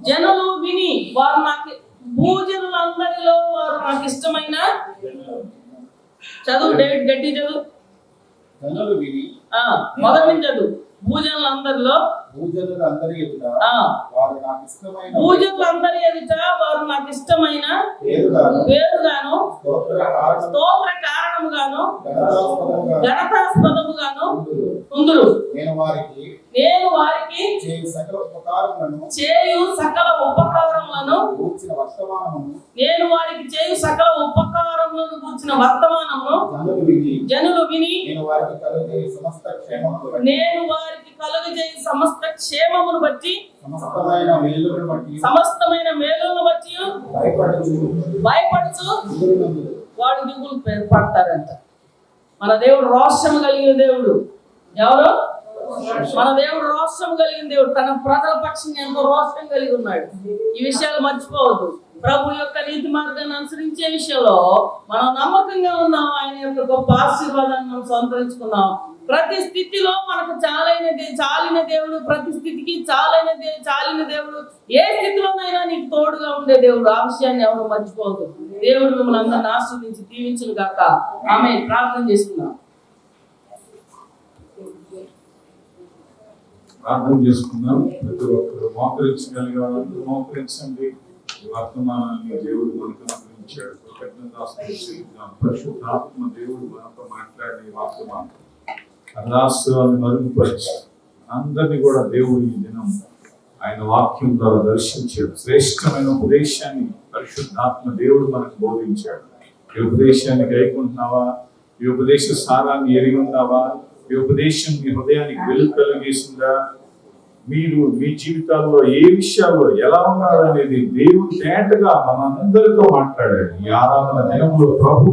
జనులు విని వారు నాకు భూజనులందరిలో వారు నాకు ఇష్టమైన చదువు. డేవిడ్ గట్టి చదువు. మొదటి నుంచి చదువు. భూజనులందరిలో భూజనులందరి ఎదుట వారు నాకు ఇష్టమైన పేరుగాను స్తోత్ర కారణముగాను ఘనతాస్పదముగాను ఉందురు. వారికి చేయు సకల ఉపకారములను గూర్చిన వర్తమానమును నేను వారికి చేయు సకల ఉపకారములను గూర్చిన వర్తమానమును జనులు విని నేను వారికి కలుగజేయు సమస్త క్షేమమును బట్టి సమస్తమైన మేలులను బట్టి భయపడుచు వాడు దిగులు పడతారంట. మన దేవుడు రోషం కలిగిన దేవుడు. ఎవరు? మన దేవుడు రోషం కలిగిన దేవుడు. తన ప్రజల పక్షంగా ఎంతో రోషం కలిగి ఉన్నాడు. ఈ విషయాలు మర్చిపోవద్దు. ప్రభు యొక్క నీతి మార్గాన్ని అనుసరించే విషయంలో మనం నమ్మకంగా ఉన్నాం. ఆయన యొక్క గొప్ప ఆశీర్వాదాన్ని మనం సంతరించుకున్నాం. ప్రతి స్థితిలో మనకు చాలిన దేవుడు, ప్రతి స్థితికి చాలిన దేవుడు. ఏ స్థితిలోనైనా నీకు తోడుగా ఉండే దేవుడు. ఆ విషయాన్ని ఎవరు మర్చిపోవద్దు. దేవుడు మిమ్మల్ని అందరిని ఆశీర్వదించి దీవించును గాక. ఆమె ప్రార్థన చేసుకున్నాం. ప్రార్థన చేసుకుందాం. ప్రతి ఒక్కరు మోకరించగలిగే వాళ్ళందరూ మోకరించండి. ఈ వర్తమానాన్ని దేవుడు మనకు అనుగ్రహించాడు. కృతజ్ఞతాస్తుతులు చెల్లిద్దాం. పరిశుద్ధాత్మ దేవుడు మనతో మాట్లాడే వర్తమానం అల్లాహ్ని మరుగుపరిచి అందరినీ కూడా దేవుడు ఈ దినం ఆయన వాక్యం ద్వారా దర్శించాడు. శ్రేష్టమైన ఉపదేశాన్ని పరిశుద్ధాత్మ దేవుడు మనకు బోధించాడు. ఈ ఉపదేశాన్ని గైకుంటున్నావా? ఈ ఉపదేశ సారాన్ని ఎరిగి ఉన్నావా? ఈ ఉపదేశం మీ హృదయానికి వెలుగు కలిగేసిందా? మీరు మీ జీవితాల్లో ఏ విషయాల్లో ఎలా ఉన్నారు అనేది దేవుడు తేటగా మనందరితో మాట్లాడాడు. ఈ ఆరాధన దినంలో ప్రభు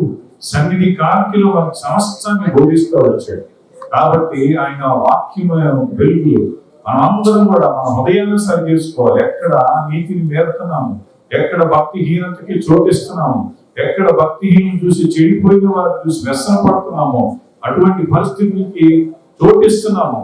సన్నిధి కాంతిలో మనకు సమస్తాన్ని బోధిస్తూ వచ్చాడు. కాబట్టి ఆయన వాక్యం వెలుగులు మనందరం కూడా మన హృదయాన్ని సరి చేసుకోవాలి. ఎక్కడ నీతిని మేరుతున్నాము, ఎక్కడ భక్తిహీనతకి చోటిస్తున్నాము, ఎక్కడ భక్తిహీనం చూసి చెడిపోయిన వారిని చూసి వ్యసన పడుతున్నామో అటువంటి పరిస్థితులకి చోటిస్తున్నాము.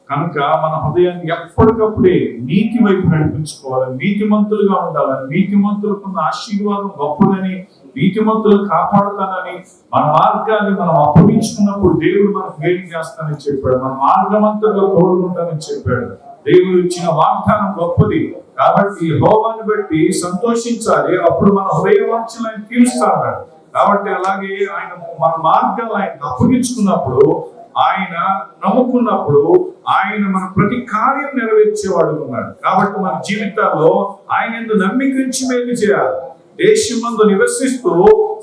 కనుక మన హృదయాన్ని ఎప్పటికప్పుడే నీతి వైపు నడిపించుకోవాలి. నీతిమంతులుగా ఉండాలని, నీతిమంతులకున్న ఆశీర్వాదం గొప్పదని, నీతిమంతులు కాపాడుతానని, మన మార్గాన్ని మనం అప్పగించుకున్నప్పుడు దేవుడు మనకు మేలు చేస్తానని చెప్పాడు. మన మార్గమంతగా తోడుకుంటానని చెప్పాడు. దేవుడు ఇచ్చిన వాగ్దానం గొప్పది. కాబట్టి యెహోవాను బట్టి సంతోషించాలి. అప్పుడు మన హృదయ వాంఛలు ఆయన తీరుస్తాడు. కాబట్టి అలాగే ఆయన మన మార్గాలు ఆయన అప్పగించుకున్నప్పుడు, ఆయన నమ్ముకున్నప్పుడు ఆయన మన ప్రతి కార్యం నెరవేర్చేవాడు ఉన్నాడు. కాబట్టి మన జీవితాల్లో ఆయన ఎందు నమ్మిక ఉంచి మేలు చేయాలి. దేశమందు నివసిస్తూ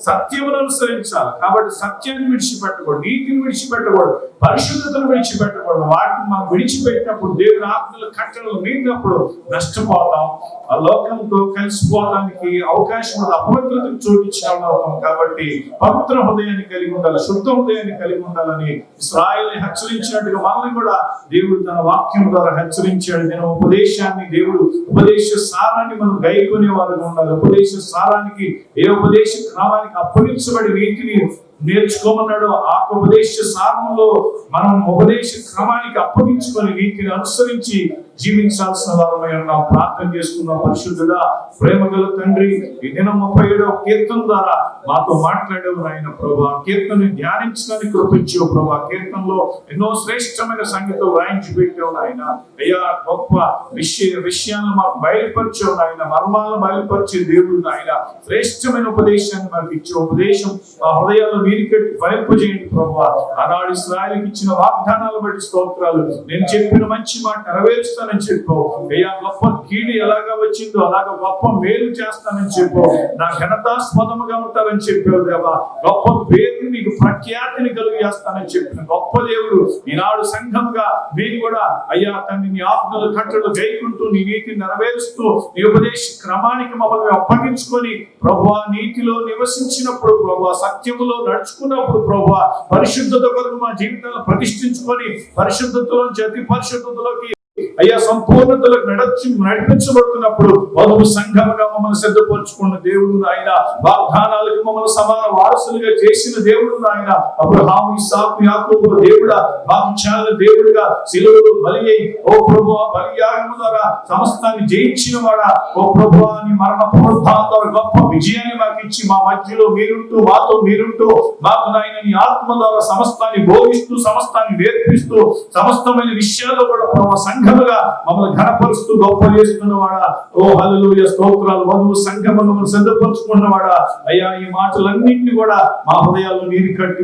సత్యమును అనుసరించాలి. కాబట్టి సత్యాన్ని విడిచిపెట్టకూడదు, నీతిని విడిచిపెట్టకూడదు, పరిశుద్ధతను విడిచిపెట్టకూడదు. వాటిని మనం విడిచిపెట్టినప్పుడు, దేవుని ఆజ్ఞల కట్టడలు మీరినప్పుడు నష్టపోతాం. ఆ లోకంతో కలిసిపోవడానికి అవకాశం ఉంది. అపవిత్రతకు చోటించిన అవుతాం. కాబట్టి పవిత్ర హృదయాన్ని కలిగి ఉండాలి, శుద్ధ హృదయాన్ని కలిగి ఉండాలని ఇశ్రాయేలుని హెచ్చరించినట్టుగా మనల్ని కూడా దేవుడు తన వాక్యం ద్వారా హెచ్చరించాడు. నేను ఉపదేశాన్ని, దేవుడు ఉపదేశ సారాన్ని మనం గైకొనే వారుగా ఉండాలి. ఉపదేశ సారానికి, ఏ ఉపదేశ క్రమానికి అప్పగించబడి నీతిని నేర్చుకోమన్నాడు. ఆ ఉపదేశ సారంలో మనం ఉపదేశ క్రమానికి అప్పగించుకొని నీతిని అనుసరించి జీవించాల్సిన వారమై ఉన్నాం. ప్రార్థన చేసుకున్నాం. పరిశుద్ధుడా, ప్రేమ గల తండ్రి, ఈ దినం 37వ కీర్తన ద్వారా మాతో మాట్లాడేవు నాయన ప్రభా. కీర్తనని ధ్యానించడానికి కృపించావు ప్రభా. కీర్తనలో ఎన్నో శ్రేష్టమైన సంగతులు రాయించి పెట్టావు నాయన. అయ్యా, గొప్ప విషయాలను మాకు బయలుపరిచావు నాయన. మర్మాలను బయలుపరిచే దేవుడు నాయన. శ్రేష్టమైన ఉపదేశాన్ని మాకు ఇచ్చే ఉపదేశం మా హృదయాల్లో నీరు కట్టి ఫలింపజేయండి ప్రభా. ఆనాడు ఇశ్రాయేలుకి ఇచ్చిన వాగ్దానాలు బట్టి స్తోత్రాలు. నేను చెప్పిన మంచి మాట నెరవేరుస్తాను చెప్పు. అయ్యా, గొప్ప కీడు ఎలాగా వచ్చిందో అలాగా గొప్ప మేలు చేస్తానని చెప్పు. నా ఘనతాస్పదముగా ఉంటారని చెప్పావు దేవా. గొప్ప పేరుని, నీకు ప్రఖ్యాతిని కలుగు చేస్తానని చెప్పిన గొప్ప దేవుడు. ఈనాడు సంఘంగా మీరు కూడా అయ్యా తండ్రి, నీ ఆజ్ఞలు కట్టలు గైకుంటూ నీ నీతిని నెరవేరుస్తూ నీ ఉపదేశ క్రమానికి మమ్మల్ని అప్పగించుకొని ప్రభువా, నీతిలో నివసించినప్పుడు ప్రభువా, సత్యములో నడుచుకున్నప్పుడు ప్రభువా, పరిశుద్ధత కొరకు మా జీవితాలను ప్రతిష్ఠించుకొని పరిశుద్ధతలోంచి అతి పరిశుద్ధతలోకి అయ్యా సంపూర్ణతలకు నడిపించబడుతున్నప్పుడు వధువు సంఘముగా మమ్మల్ని సిద్ధపరచుకున్న దేవుడు నాయన. వాగ్దానాలకు మమ్మల్ని సమాన వారసులుగా చేసిన దేవుడు నాయన. అబ్రహాము, ఇస్సాకు, యాకోబుల దేవుడా, వాగ్దానాల దేవుడుగా శిలువలో బలి అయి ఓ ప్రభువా, బలియాగము ద్వారా సమస్తాన్ని జయించిన వాడా, ఓ ప్రభువా, నీ మరణ పునరుద్ధానం ద్వారా గొప్ప విజయాన్ని మాకు ఇచ్చి మా మధ్యలో మీరుంటూ, మాతో మీరుంటూ, మాకు నాయన నీ ఆత్మ ద్వారా సమస్తాన్ని బోధిస్తూ, సమస్తాన్ని నేర్పిస్తూ, సమస్తమైన విషయాల్లో కూడా ప్రభు సంఘ సంఘముగా మమ్మల్ని ఘనపరుస్తూ గొప్ప చేస్తున్నవాడా, ఓ హల్లెలూయా స్తోత్రాలు. వధువు సంఘమును మమ్మల్ని సిద్ధపరుచుకున్నవాడా అయ్యా, ఈ మాటలన్నింటినీ కూడా మా హృదయాల్లో నీరు కట్టి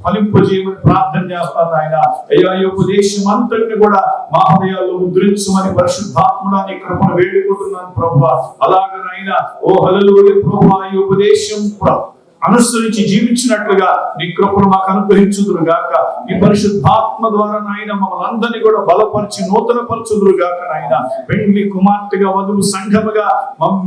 ఫలింపజేయమని ప్రార్థన చేస్తాను ఆయన. అయ్యా, ఈ ఉపదేశం అంతటిని కూడా మా హృదయాల్లో ముద్రించమని పరిశుద్ధాత్మడా నీ కృపను వేడుకుంటున్నాను ప్రభువా. అలాగనైనా ఓ హల్లెలూయా ప్రభువా, ఈ ఉపదేశం అనుసరించి జీవించినట్లుగా నీ కృపను మాకు అనుగ్రహించుదురు గాక. ఈ పరిశుద్ధాత్మ ద్వారా నాయన మమ్మల్ని అందరినీ కూడా బలపరిచి నూతన పరచుదురు గాక నాయన. పెండ్లి కుమార్తెగా వధువు సంఘముగా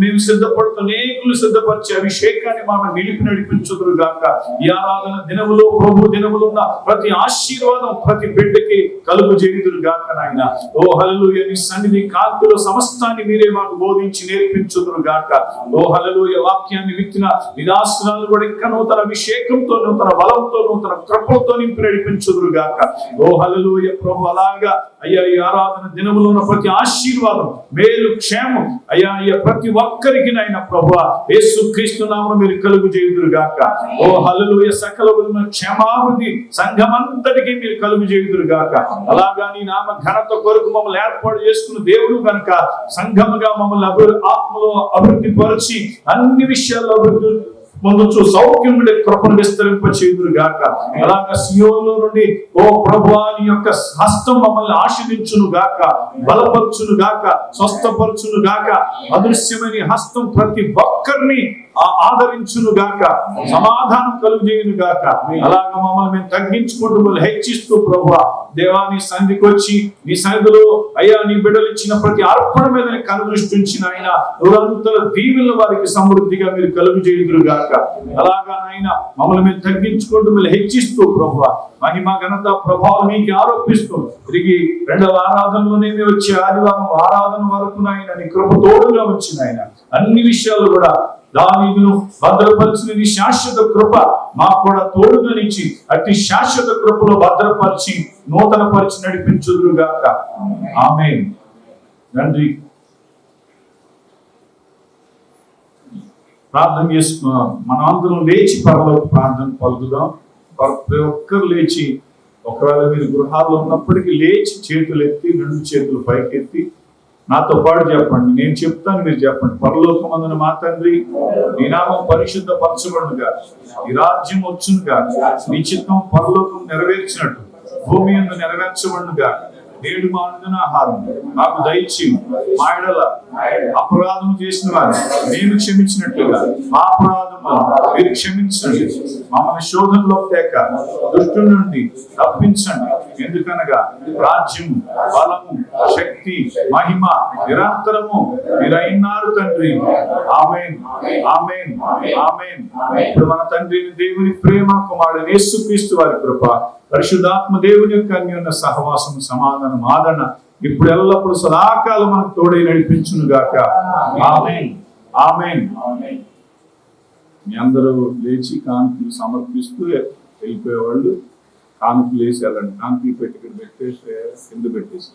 మేము సిద్ధపడుతూ అనేకులు సిద్ధపరిచి అభిషేకాన్ని మమ్మల్ని నిలిపి నడిపించుదురు గాక. ఈ ఆరాధన దినములో ప్రభు దినములు ఉన్న ప్రతి ఆశీర్వాదం ప్రతి బిడ్డకి కలుగు చేయుదురు గాక నాయన. ఓ హల్లెలూయా, నీ సన్నిధి కాంతిలో సమస్తాన్ని మీరే మాకు బోధించి నేర్పించుదురు గాక. ఓ హల్లెలూయా, వాక్యాన్ని విత్తిన నిదాసనాలు కూడా ఇంకా నూతన అభిషేకంతో, నూతన బలంతో, నూతన కృపలతో నింపి నడిపించుదురు గాక. ఓ హల్లెలూయా ప్రభు, అలాగా అయ్యా ఈ ఆరాధన దినములో ఉన్న ప్రతి ఆశీర్వాదం, మేలు, క్షేమం అయ్యా ప్రతి ఒక్కరికి నాయన ప్రభువా యేసుక్రీస్తు నామమున మీరు కలుగు చేయుదురు గాక. ఓ హల్లెలూయా, సకల క్షేమాభివృద్ధి సంఘమంతటికి మీరు కలుగు చేయుదురు గాక. అలాగా నీ నామ ఘనత కొరకు మమ్మల్ని ఏర్పాటు చేసుకున్న దేవుడు కనుక సంఘముగా మమ్మల్ని ఆత్మలో అభివృద్ధి పరిచి అన్ని విషయాల్లో అభివృద్ధి పొందొచ్చు, సౌఖ్యం కృపను విస్తరింప చేయుదురు గాక. అలాగా సియోనులో నుండి ఓ ప్రభువా నీ యొక్క హస్తం మమ్మల్ని ఆశీర్వదించును గాక, బలపరచును గాక, స్వస్థపరచును గాక. అదృశ్యమైన హస్తం ప్రతి ఒక్కరిని ఆదరించును గాక, సమాధానం కలుగజేయును గాక. అలాగా మమ్మల్ని మేము తగ్గించుకుంటూ మమ్మల్ని హెచ్చిస్తూ ప్రభువా దేవాని సన్నిధికి వచ్చి నీ సన్నిధిలో అయ్యా నీ బిడ్డలు ఇచ్చిన ప్రతి అర్పణ మీద కనుదృష్టి ఉంచిన ఆయన నూరంతల దీవెనలు వారికి సమృద్ధిగా మీరు కలుగు చేయుదురు గాక. అలాగా నాయన మమ్మల్ని మేము తగ్గించుకుంటూ మళ్ళీ హెచ్చిస్తూ ప్రభువా మహిమ ఘనత ప్రభావం మీకు ఆరోపిస్తూ తిరిగి రెండవ ఆరాధనలోనే వచ్చి ఆదివారం ఆరాధన వరకు నాయన నీ కృప తోడుగా వచ్చిన ఆయన అన్ని విషయాలు కూడా దావీదును భద్రపరిచిన నీ శాశ్వత కృప మాకు కూడా తోడుగా నిచ్చి అట్టి శాశ్వత కృపలో భద్రపరిచి నూతన పరిచి నడిపించుదురు గాక. ఆమేన్. తండ్రి ప్రార్థన చేసుకున్నాం. మనం అందరం లేచి పరలోక ప్రార్థన పలుకుదాం. ప్రతి ఒక్కరు లేచి, ఒకవేళ మీరు గృహాల్లో ఉన్నప్పటికీ లేచి చేతులు ఎత్తి, రెండు చేతులు పైకెత్తి నాతో పాటు చెప్పండి. నేను చెప్తాను, మీరు చెప్పండి. పరలోకమందున మా తండ్రి, నీ నామం పరిశుద్ధ పరచబడునుగా, నీ రాజ్యం వచ్చునుగా, నీ చిత్తం పరలోకం నెరవేర్చినట్టు భూమి యందు నెరవేర్చబడునుగా. నేడు మా అనుదిన ఆహారం నాకు దయచి, మా ఎడల అపరాధం చేసిన వారు నేను క్షమించినట్లుగా మా అపరాధం మీరు క్షమించండి. మమ్మల్ని శోధనలో తేక దుష్టుడి నుండి తప్పించండి. ఎందుకనగా రాజ్యము, బలము, శక్తి, మహిమ నిరంతరము మీరైనారు తండ్రి. ఆమేన్, ఆమేన్, ఆమేన్. ఇప్పుడు మన తండ్రి దేవుని ప్రేమ, కుమారుడు యేసుక్రీస్తు వారి కృప, పరిశుద్ధాత్మ దేవుని యొక్క అన్యోన్య సహవాసం, సమాధానం, ఆదరణ ఇప్పుడు ఎల్లప్పుడు సదాకాలం మనకు తోడై నడిపించును గాక. ఆమేన్, ఆమేన్. మీ అందరూ లేచి కానుకలు సమర్పిస్తూ వెళ్ళిపోయేవాళ్ళు కానుకలు వేసి వెళ్ళండి. కానుకలు పెట్టి ఇక్కడ పెట్టేసి కింద పెట్టేసి